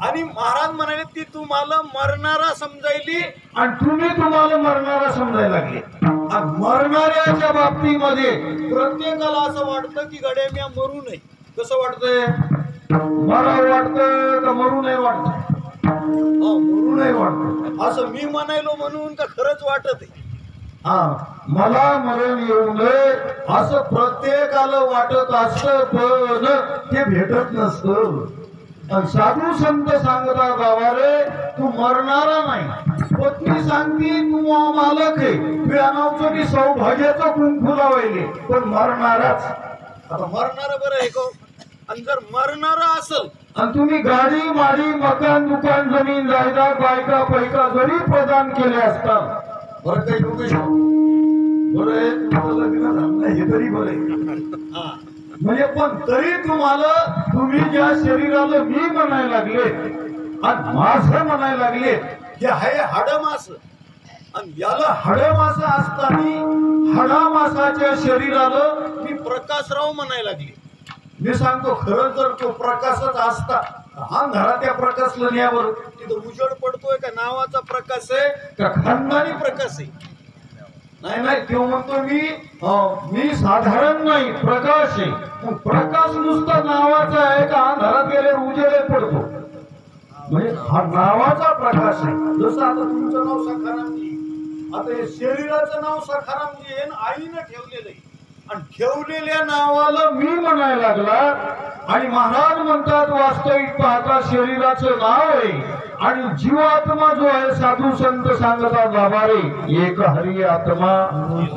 आणि महाराज म्हणाले ती तुम्हाला मरणारा समजायली आणि तुम्ही तुम्हाला मरणारा समजायला लागले. मरणाऱ्याच्या बाबतीमध्ये प्रत्येकाला असं वाटतं की गड्या मी मरू नये. कसं वाटतंय? मरावं वाटतं का मरू नये वाटतं? मरू नये वाटतं. असं मी म्हणायलो म्हणून का खरंच वाटत आहे? मला मरण येऊ नये असं प्रत्येकाला वाटत असतं, पण ते भेटत नसतं. साधू संत सांगतात, बाबा रे तू मरणारा नाही. पत्नी सांगती तू मालक आहे, तुझ्या नावचं की सौभाग्याचं कुंकू लावायले, पण मरणाराच. आता मरणारा बरं आहे का? आणि जर मरणारा असेल आणि तुम्ही गाडी माडी मकान दुकान जमीन जायदाद बायका पैका जरी प्रदान केले असतात, बरं काही लोकेश बरं आहे, तुम्हाला लग्न झालं नाही हे तरी बरं आहे. म्हणजे पण तरी तुम्हाला, तुम्ही ज्या शरीराला मी म्हणायला लागले आणि माझं म्हणायला लागले, हे आहे हाडमास आणि याला हाडमास असताना हाडामासाच्या शरीराला मी प्रकाशराव म्हणायला लागले. मी सांगतो खरं जर तो प्रकाशच असता, हा घरात त्या प्रकाशला न्यावर तिथं उजड पडतोय का नावाचा प्रकाश आहे का खानदानी प्रकाश आहे? नाही नाही, तो म्हणतो मी साधारण नाही, प्रकाश आहे. मग प्रकाश नुसता नावाचा आहे का घरात गेल्यावर उजेड पडतो? म्हणजे हा नावाचा प्रकाश आहे. जसं आता तुमचं नाव सखारामजी, आता हे शरीराचं नाव सखारामजी आहे, आईनं ठेवलेलं आहे आणि ठेवलेल्या नावाला मी म्हणायला लागला. आणि महाराज म्हणतात वास्तविक पाहता शरीराचं नाव आहे आणि जीवात्मा जो आहे, साधू संत सांगतात, बाबा रे एक हरी आत्मा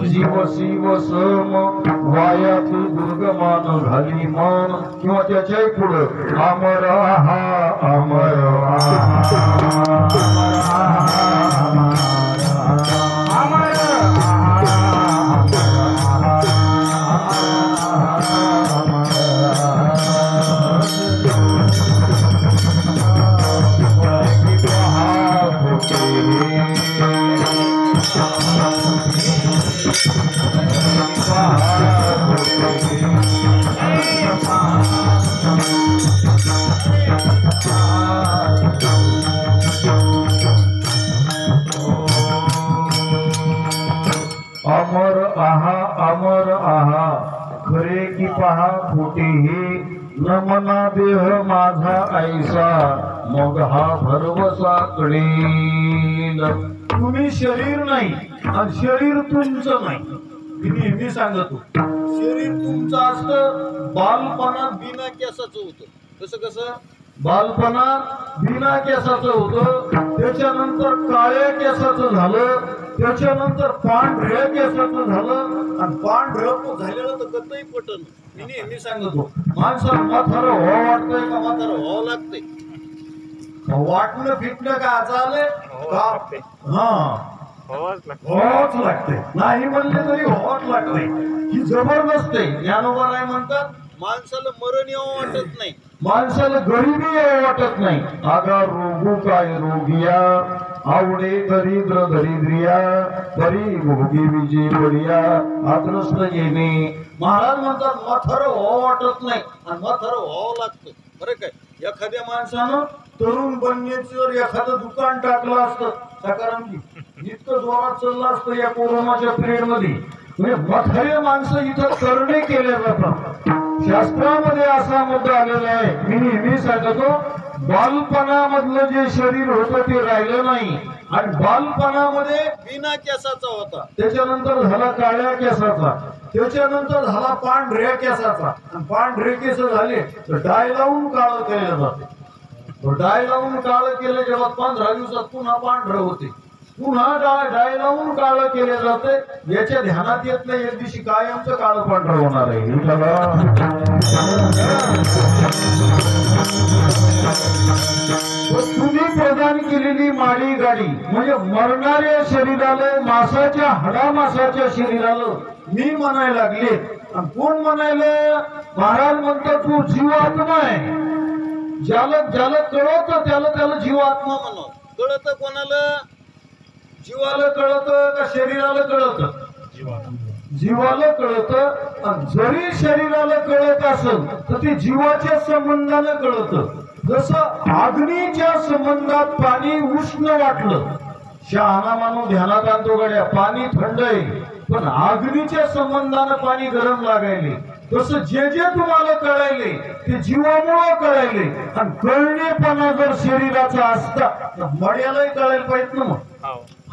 जीव शिव सम वायात दुर्गमान घाली मन. किंवा त्याच्याही पुढं अमर हा अमर अमर आहा अमर आहा खरे की पहा खोटे हे न मना देह माझा ऐसा मग हा भरवसा कळेल. तुम्ही शरीर नाही आणि शरीर तुमचं नाही. मी नेहमी सांगतो शरीर तुमचं असतं बालपणात बिना केसाचं होतं. कसं कसं? बालपणात बिना केसाचं होतं, त्याच्यानंतर काळ्या केसाचं झालं, त्याच्यानंतर पांढऱ्या केसाचं झालं आणि पांढरं झालेलं तर कतही पटन. मी नेहमी सांगतो माणसाला म्हातारं व्हावं वाटतंय का म्हातारं व्हावं लागतंय? वाटणं फिटणं का चालय का? व्हावंच लागतंय. नाही म्हणले तरी व्हावंच लागतंय. ही जबरदस्त आहे. ज्ञानोबा राय म्हणतात माणसाला मरण यावं वाटत नाही, माणसाला गरिबी यावं वाटत नाही. आगा रोगू काय रोगिया, आवडे दरिद्र दरिद्रिया, बरी भोगी विजय बळिया, आग्रस्त येणे. महाराज म्हणतात म्हातारं व्हावं वाटत नाही आणि म्हातारं व्हावं लागतं. बरं काय, एखाद्या माणसानं तरुण बनण्याचं एखादं दुकान टाकलं असतं सकारामजी, इतकं जोरात चाललं असतं या कोरोनाच्या पिरियड मध्ये. म्हणजे म्हातारे माणसं इथं करणे केले जातात. शास्त्रामध्ये असा मुद्दा आलेला आहे, मी नेहमी सांगतो, बालपणामधलं जे शरीर होतं ते राहिलं नाही आणि बालपणामध्ये बिना केसाचा होता, त्याच्यानंतर झाला काळ्या केसाचा, त्याच्यानंतर झाला पांढऱ्या केसाचा, आणि पांढरे केस झाले तर डाय लावून काळं केलं जाते. डाय लावून काळं केलं जेव्हा 15 दिवसात पुन्हा पांढरं होते, पुन्हा डाय लावून काळं केले जाते. याच्या ध्यानात येत नाही एक दिवशी कायमचं काळं पांढरं होणार आहे. तुम्ही प्रदान केलेली माडी गाडी म्हणजे मरणाऱ्या शरीराला, मासाच्या हाडामासाच्या शरीराला मी म्हणायला लागले. आणि कोण म्हणायला? महाराज म्हणतात तू जीवात्मा आहे. ज्याला ज्याला कळत त्याला त्याला जीवात्मा म्हणावं. कळत कोणाला? जीवाला कळत का शरीराला कळत? जीवाला कळत. आणि जरी शरीराला कळत असेल तर ते जीवाच्या संबंधाने कळत. जसं अग्नीच्या संबंधात पाणी उष्ण वाटलं, शहाणा माणूस ध्यानात आणतो गड्या पाणी थंड आहे, पण अग्नीच्या संबंधाने पाणी गरम लागायले. तसं जे जे तुम्हाला कळायले ते जीवामुळे कळायले. आणि कळणेपणा जर शरीराचा असता तर मड्यालाही कळायला पाहिजे ना. मग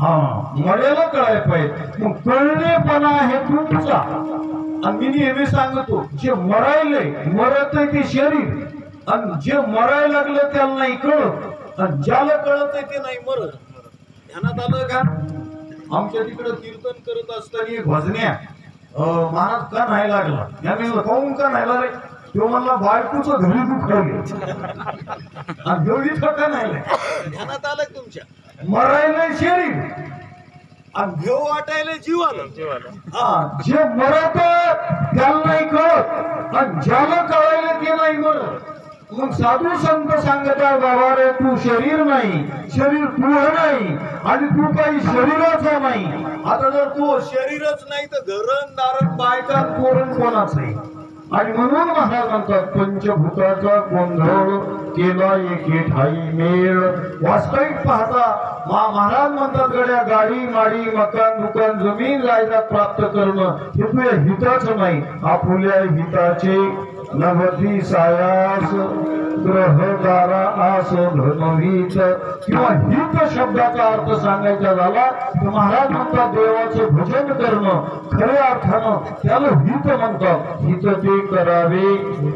हा मड्याला कळायला पाहिजे. मग कळणेपणा हे तुमचा. आणि मी नेहमी सांगतो, जे मरायले मरत आहे ते शरीर, आणि जे मरायला लागलं त्याला नाही कळत, आणि ज्याला कळत आहे ते नाही मरत. ध्यानात आलं का? आमच्या तिकडे कीर्तन करत असताना भजन्या महाराज का नाही लागला, याने पाहून का नाही रे? तो म्हणला बायकोचं घरी दुखवले आणि एवढी का नाही. ध्यानात आलं तुमच्या? मरायला शरीर आणि घेऊ वाटायला जीवाला. हा, जे मरत त्याला नाही कळत आणि ज्याला कळायला ते नाही मरत. मग साधू संत सांगतात, बाबा रे तू शरीर नाही, शरीर तू नाही आणि तू काही शरीराचा नाही. आता जर तू शरीरच नाही तर घरण दारण बायका पोरण कोणाच आहे. आणि म्हणून महाराज म्हणतात पंचभूताचा गोंधळ केला एके ठाई मेळ. वास्तविक पाहता महाराज म्हणतात गड्या गाडी माडी मकान दुकान जमीन जायदाद प्राप्त करणं हे तुझ्या हिताचं नाही, आपुल्या हिताचे. नवती सायास ग्रहदारा आस धनवीत. किंवा हित शब्दाचा अर्थ सांगायचा झाला तर महाराज म्हणतात देवाचं भजन करणं खऱ्या अर्थानं त्याला हित म्हणतात. हित ते करावे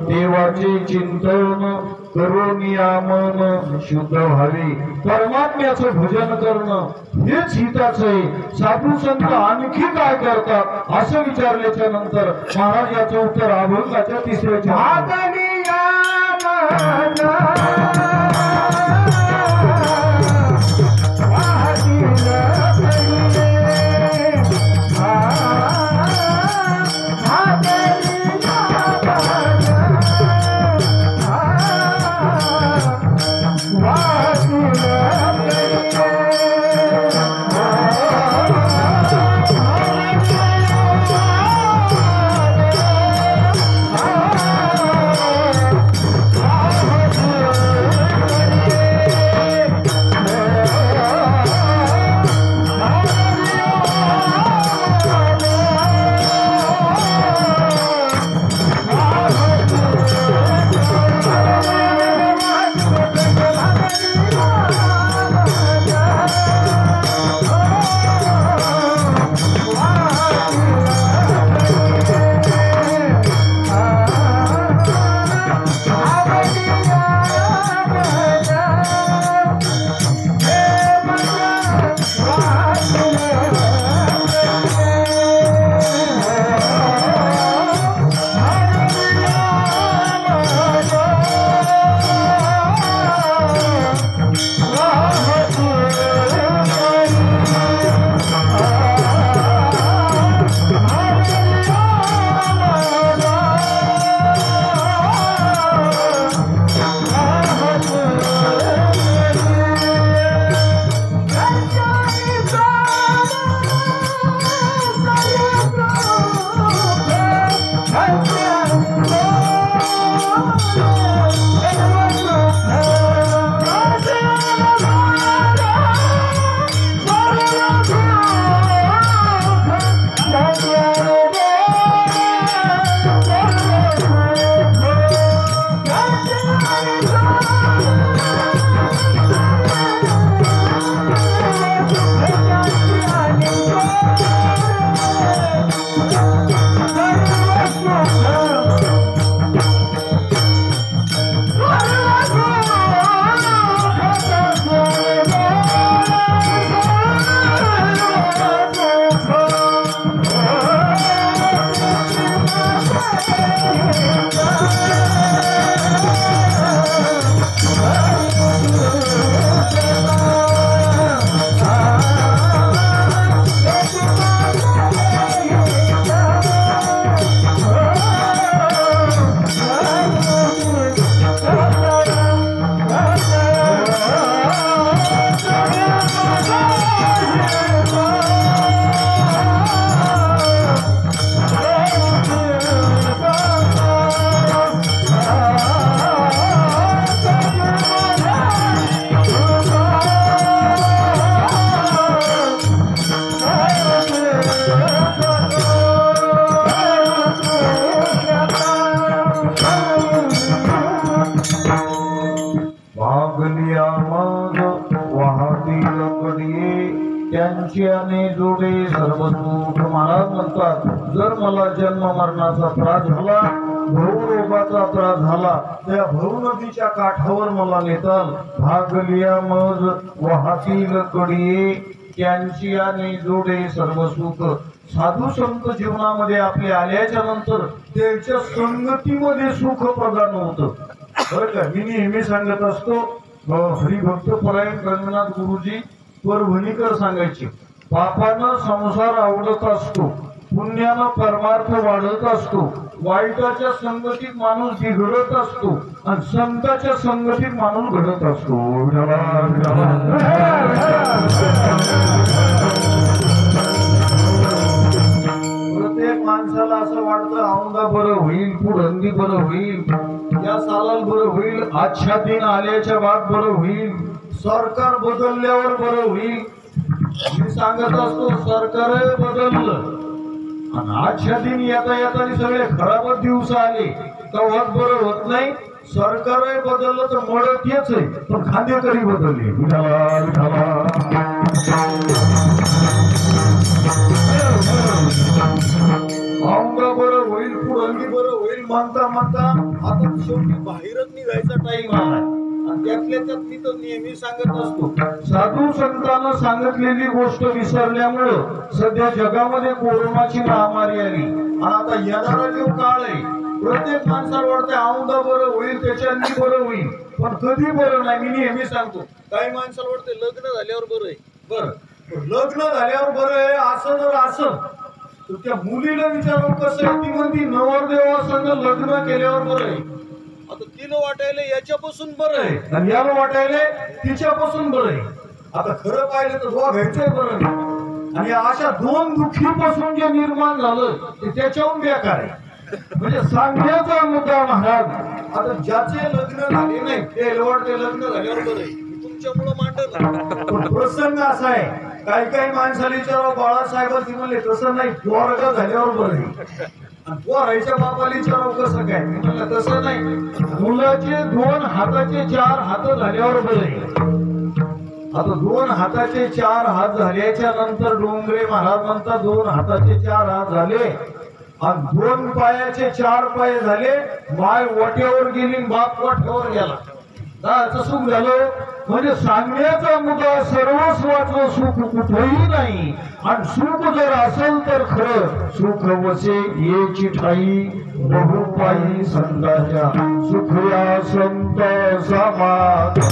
देवाचे चिंतन करून यामन शुद्ध व्हावे. परमात्म्याचं भजन करणं हेच हिताचं आहे. साधू संत आणखी काय करतात असं विचारल्याच्या नंतर महाराज याचं उत्तर अभंगाच्या 3ऱ्या सुख महाराज म्हणतात, जर मला जन्म मरणाचा त्रास झाला, भवरोगाचा त्रास झाला, त्या भव नदीच्या काठावर मला नेताल. भागलिया मज वाहतील कडिये, त्यांची आणि जोडे सर्व सुख. साधू संत जीवनामध्ये आपले आल्याच्या नंतर त्यांच्या संगतीमध्ये सुख प्रदान होतं. बरं का, मी नेहमी सांगत असतो, हरिभक्त परायण रंगनाथ गुरुजी परभणीकर सांगायचे, पापानं संसार आवडत असतो, पुण्यानं परमार्थ वाढत असतो, वाईटाच्या संगतीत माणूस बिघडत असतो आणि संताच्या संगतीत माणूस घडत असतो. प्रत्येक माणसाला असं वाटतं, औंधा बरं होईल, पुढंदी बरं होईल, या सालाल बरं होईल, आजच्या दिन आल्याच्या बाद बरं होईल, सरकार बदलल्यावर बरं होईल. मी सांगत असतो, सरकार बदललं आणि आजच्या दिन येता येता सगळे खराब दिवस आले, तेव्हा बरं होत नाही. सरकार बदललं तर मदत येच आहे, पण खांदेकरी बदलले. औंधा बरं होईल, पुढंगी बरं होईल म्हणता म्हणता आता शेवटी बाहेरच निघायचा टाइम आला. त्यातल्या त्यात मी तर नेहमी सांगत असतो, साधू संतांना सांगितलेली गोष्ट विसरल्यामुळं सध्या जगामध्ये कोरोनाची महामारी आली आणि आता येणारा जो काळ आहे, प्रत्येक माणसाला वाटतं औंधा बरं होईल, त्याच्यानी बरं होईल, पण कधी बरं नाही. मी नेहमी सांगतो, काही माणसाला वाटतं लग्न झाल्यावर बरं आहे. बरं, लग्न झाल्यावर बरं आहे असं जर असं तर त्या मुलीला विचारून कसं आहे, ती म्हणती नवरदेवासंग लग्न केल्यावर बरं आहे. आता तिला वाटायला याच्यापासून बरं आहे आणि याला वाटायला तिच्यापासून बरं आहे. आता खरं पाहिलं तर दोघांचंही बरं नाही. आणि अशा दोन दुःखीपासून जे निर्माण झालं ते त्याच्याहून बेकार आहे. म्हणजे सांगण्याचा मुद्दा महाराज, आता ज्याचे लग्न झाले नाही ते वाटते लग्न झाल्यावर बरं आहे, तुमच्यामुळं मांडत. प्रसंग असा आहे, काही माणसाला विचारावं, बाळासाहेबांनी म्हणले तसं नाही, पोरगा झाल्यावर बरं आहे. पोराच्या बापाला विचारावं कसं काय, म्हणलं तसं नाही, मुलाचे 2 हाताचे 4 हात झाल्यावर बरं आहे. आता 2 हाताचे 4 हात झाल्याच्या नंतर डोंगरे महाराज म्हणतात, 2 हाताचे 4 हात झाले आणि 2 पायाचे 4 पाय झाले. माय वाट्यावर गेली, बाप वाट्यावर गेला, त्याचं सुख झालं. म्हणजे सांगण्याचा मुद्दा, सर्वस्वाचं सुख कुठेही नाही. आणि सुख जर असेल तर खरं सुख वसे येची ठाई, बहुपायी संताच्या सुखया संत समाधान.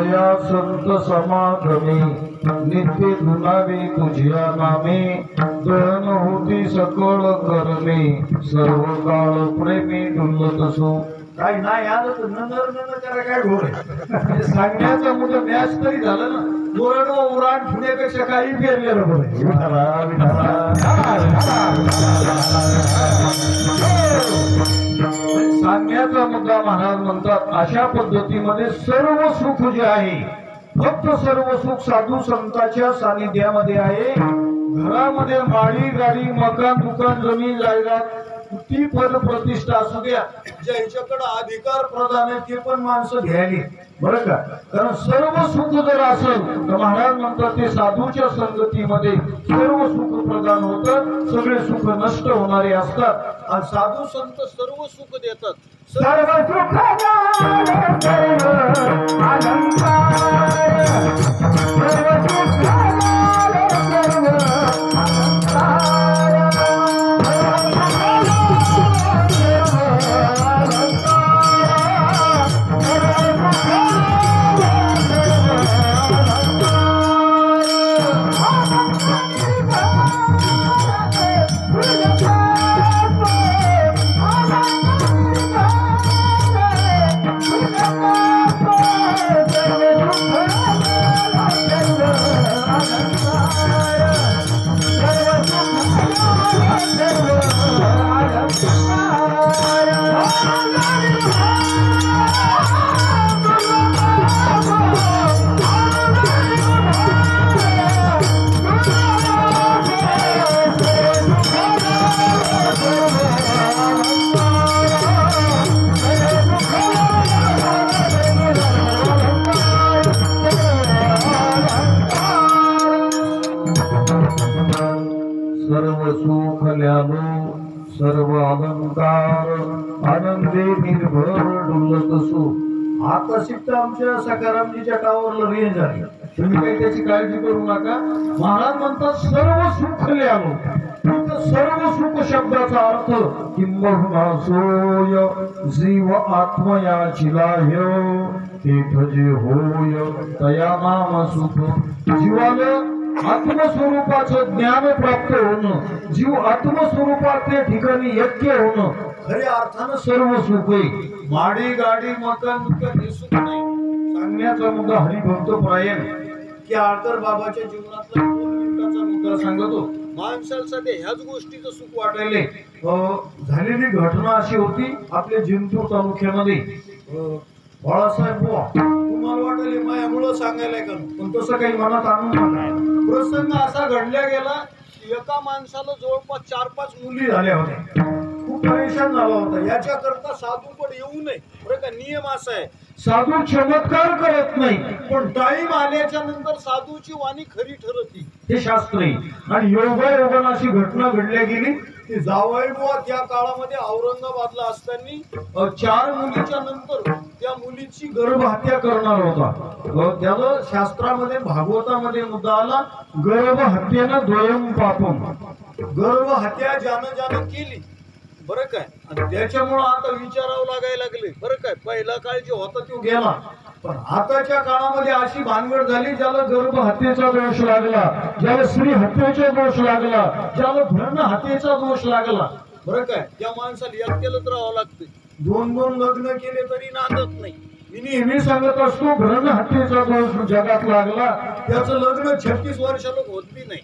तया संत समागमे नित्य धुनावे तुझ्या नामे दहन होती सकळ करणे सर्व काळ प्रेमी डुलतसो काय नाही आलं तर नंतर त्याला काय घोर आहे सांगण्याचा मुद्दा मॅच तरी झालं ना ओरडो उराण ठेवण्यापेक्षा काही पेरलेलं बरं सांगण्याचा मुद्दा महाराज म्हणतात अशा पद्धतीमध्ये सर्व सुख जे आहे फक्त सर्व सुख साधू संतांच्या सानिध्यामध्ये आहे घरामध्ये माळी गाडी मकान दुकान जमीन जायदाद ती पद प्रतिष्ठा असू द्या ज्याच्याकडे अधिकार प्रदान आहे ते पण माणसं घ्यायली बरं का कारण सर्व सुख जर असेल तर महाराज म्हणतात ते साधूच्या संगतीमध्ये सर्व सुख प्रदान होतं सगळे सुख नष्ट होणारे असतात आणि साधू संत सर्व सुख देतात सर्व सुख सर्व अलंकार आनंदे निर्भर डुलत असो आकर्षित आमच्या सकारामजीच्या टावरला रेंज आहे तुम्ही काही त्याची काळजी करू नका महाराज म्हणतात सर्व सुख ल्यानो सर्व सुख शब्दाचा अर्थ किंबहुना सोय जीव आत्मयाची लाह्य तेथ जे होय तया नाम सुख जीवाला आत्मस्वरूपाचं ज्ञान प्राप्त होणं जीव आत्मस्वरूपात त्या ठिकाणी ऐक्य होणं खऱ्या अर्थानं सर्व सुख आहे माडी गाडी मकान दुकान हे सुख नाही सांगण्याचा मुद्दा हरिभक्त परायण की आळकर बाबाच्या जीवनातला 2 मिनिटाचा मुद्दा सांगतो माणसाला सध्या ह्याच गोष्टीचं सुख वाटायले झालेली घटना अशी होती आपल्या जिंतूर तालुक्यामध्ये बाळासाहेब बुवा तुम्हाला वाटले मायामुळं सांगायला का पण तसं काही मनात आणू नका प्रसंग असा घडला गेला एका माणसाला जवळपास 4-5 मुली झाल्या होत्या खूप परेशान झाला होता याच्याकरता साधूकडे येऊ नये बरं का नियम असा आहे साधू चमत्कार करत नाही पण टाईम आल्याच्या नंतर साधूची वाणी खरी ठरती हे शास्त्र आहे आणि योगायोगाने अशी घटना घडल्या गेली की जावई बुवा त्या काळामध्ये औरंगाबादला असताना 4 मुलीच्या नंतर त्या मुलीची गर्भहत्या करणार होता त्याला शास्त्रामध्ये भागवतामध्ये मुद्दा आला गर्भहत्येनं द्वयम पापम गर्भहत्या ज्यानं केली बरं काय आणि त्याच्यामुळे आता विचारावं लागायला लागले बरं काय पहिला काळ जे होता तो गेला पण आताच्या काळामध्ये अशी भानगड झाली ज्याला गर्भहत्येचा दोष लागला ज्याला स्त्री हत्येचा दोष लागला ज्याला भ्रूण हत्येचा दोष लागला बरं काय त्या माणसाला एकट्यालाच राहावं लागते 2-2 लग्न केले तरी नांदत नाही मी नेहमी सांगत असतो भ्रूण हत्येचा दोष जगात लागला त्याचं लग्न 36 वर्षाला होत बी नाही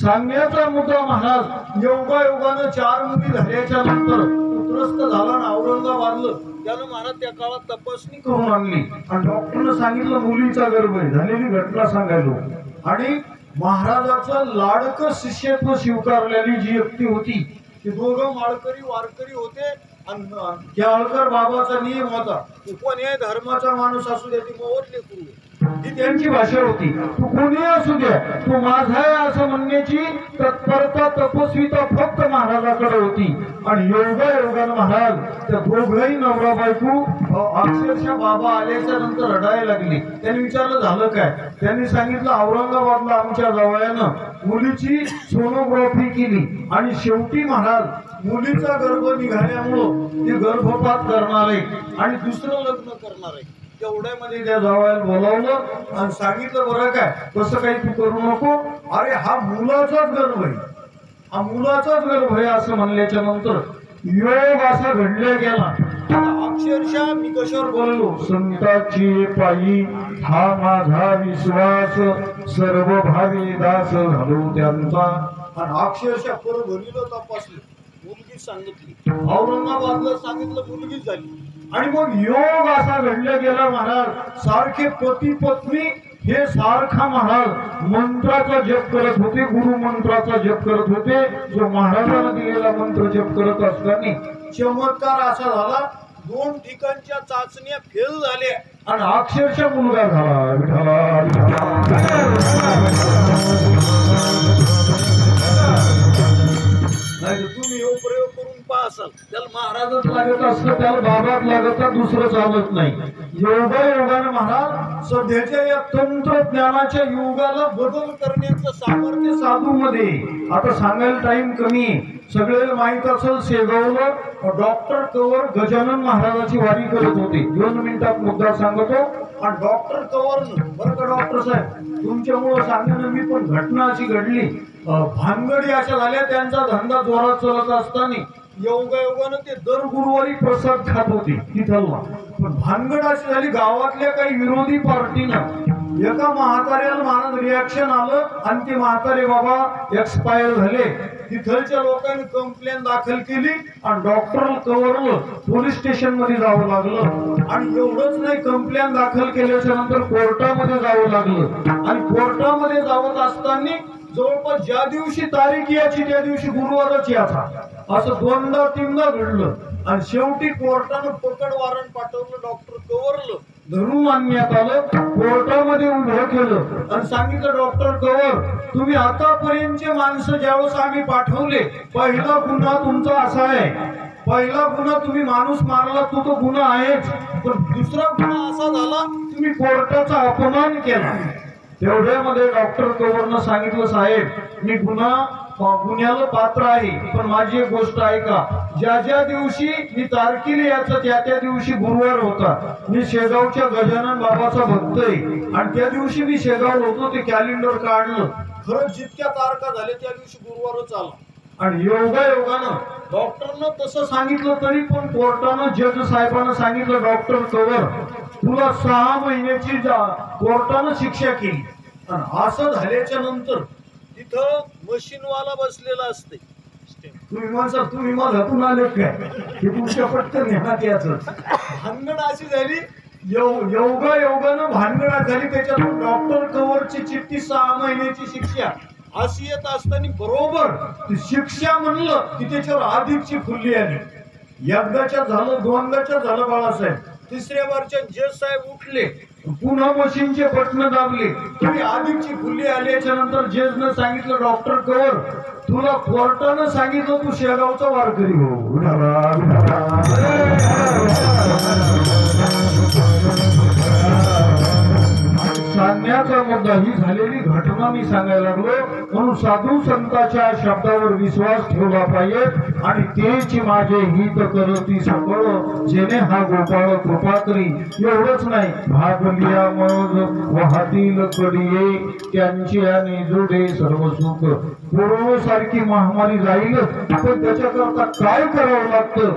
सांगण्याचा मुद्दा महाराज योगायोगानं 4 मुली झाल्याच्या नंतर उत्रस्त झाला ना औरंगाबादला त्यानं महाराज त्या काळात तपासणी करून आणली आणि डॉक्टरनं सांगितलं मुलीचा गर्भ आहे झालेली घटना सांगायलो आणि महाराजाचं लाडकं शिष्यत्व स्वीकारलेली जी व्यक्ती होती ते दोघं माळकरी वारकरी होते आणि त्या आळकर बाबाचा नियम होता कोणी धर्माचा माणूस असू दे ती मोहरले करू ही त्यांची भाषा होती तू कोणी असू द्या तू माझा आहे असं म्हणण्याची तत्परता तपस्विता फक्त महाराजाकडे होती आणि योगायोगानं महाराज त्या दोघंही नवरा बायको अक्षरशः बाबा आल्याच्या नंतर रडायला लागली त्यांनी विचारलं झालं काय त्यांनी सांगितलं औरंगाबादला आमच्या जावयानं मुलीची सोनोग्राफी केली आणि शेवटी महाराज मुलीचा गर्भ निघाल्यामुळं ते गर्भपात करणार आहे आणि दुसरं लग्न करणार आहे तेवढ्यामध्ये त्या जावयाला बोलावलं आणि सांगितलं, बरं काय तसं काही तू करू नको, अरे हा मुलाचाच गर्भ आहे, हा मुलाचाच गर्भ आहे असं म्हणल्याच्या नंतर योग असा घडला गेला. अक्षरशः मी कशावर बोललो, संताची पायी हा माझा विश्वास, सर्व भावी दास झालो त्यांचा. आणि अक्षरशः परभणीला तपासलं, मुलगी सांगितली, औरंगाबादला सांगितलं, मुलगी झाली. आणि मग योग असा घडला गेला. महाराज सारखे पती पत्नी हे सारखा महाराज मंत्राचा जप करत होते, गुरु मंत्राचा जप करत होते, जो महाराजांना दिलेला मंत्र जप करत असताना चमत्कार असा झाला, 2 ठिकाणच्या चाचण्या फेल झाल्या आणि अक्षरशः मुलगा झाला. नाही तर तुम्ही हे प्रयोग करून पाहसाल, त्याला महाराजच लागत असतं, त्याला बाबाच लागत, दुसरं चालत नाही. योगाने महाराज सध्याच्या या तंत्रज्ञानाच्या युगाला बदल करण्याचं सामर्थ्य साधू मध्ये. आता सांगायला टाइम कमी, सगळ्याला माहित असेल, शेगावला डॉक्टर कवर गजानन महाराजाची वारी करत होते. 2 मिनिटात मुद्दा सांगतो. आणि डॉक्टर कवर, बरं का डॉक्टर साहेब, तुमच्यामुळं सांगणं मी पण घटना अशी घडली, भानगडी अशा झाल्या, त्यांचा धंदा जोरात चालत असताना योगायोगानं ते दर गुरुवारी प्रसाद खात होते तिथला. पण भानगड अशी झाली, गावातल्या काही विरोधी पार्टीनं एका म्हाताऱ्याला महाराज रिॲक्शन आलं आणि ते म्हातारे बाबा एक्सपायर झाले. तिथलच्या लोकांनी कंप्लेन दाखल केली आणि डॉक्टर कवरलं पोलीस स्टेशन मध्ये जावं लागलं. आणि एवढंच नाही, कंप्लेन दाखल केल्याच्या नंतर कोर्टामध्ये जावं लागलं. आणि कोर्टामध्ये जावत असताना जवळपास ज्या दिवशी तारीख याची त्या दिवशी गुरुवारच याचा, असं 2दा-3दा घडलं. आणि शेवटी कोर्टानं पकड वॉरंट पाठवलं, डॉक्टर कवरलं धरून आणण्यात आलं, कोर्टामध्ये उभं केलं आणि सांगितलं, डॉक्टर कवर, तुम्ही आतापर्यंतचे माणसं ज्यावेळेस आम्ही पाठवले, पहिला गुन्हा तुमचा असा आहे, पहिला गुन्हा तुम्ही माणूस मारला, तो गुन्हा आहेच, पण दुसरा गुन्हा असा झाला, तुम्ही कोर्टाचा अपमान केला. तेवढ्यामध्ये डॉक्टर कवरनं सांगितलं, साहेब मी गुन्ह्याला पात्र आहे, पण माझी एक गोष्ट ऐका, ज्या दिवशी मी तारखेला याचं त्या दिवशी गुरुवार होता, मी शेगावच्या गजानन बाबाचा भक्त आहे आणि त्या दिवशी मी शेगाव होतो, ते कॅलेंडर काढलं, खरंच जितक्या तारखा झाल्या त्या दिवशी गुरुवारच आला. आणि योगायोगानं डॉक्टरनं तसं सांगितलं, तरी पण कोर्टानं जज साहेबांना सांगितलं, डॉक्टर कवर तुला 6 महिन्याची कोर्टानं शिक्षा केली. आणि असं झाल्याच्या नंतर तिथं मशीनवाला बसलेला असते. तुम्ही म्हणसा तुम्ही मला हातून आले काय, हे तुमच्या पटकन नेण्यात याचं. भानगड अशी झाली, योगानं भानगड झाली. त्याच्यातून डॉक्टर कवरची चिठ्ठी 6 महिन्याची शिक्षा अशी येत असताना बरोबर शिक्षा म्हणलं की त्याच्यावर अधिकची फुल्ली आली. एकदाच्या झालं, 2दाच्या झालं बाळासाहेब, 3ऱ्या बारच्या जज साहेब उठले, पुन्हा मशीनचे बटन दाबले, तुम्ही अधिकची फुल्ली आल्याच्या नंतर जजनं सांगितलं, डॉक्टर कवर तुला कोर्टानं सांगितलं तू शेगावचा वारकरी हो. सांगण्याचा मुद्दा ही झालेली घटना मी सांगायला लागलो, म्हणून साधू संतांच्या शब्दावर विश्वास ठेवला पाहिजे. आणि तेच माझे हित करती सकळ, जेणे हा गोपाळ कृपा करी. एवढंच नाही, भागलिया मग वाहतील कडिये, त्यांची आणि जोडे सर्व सुख. कोरोना सारखी महामारी जाईल, पण त्याच्याकरता काय करावं लागतं,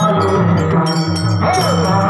हो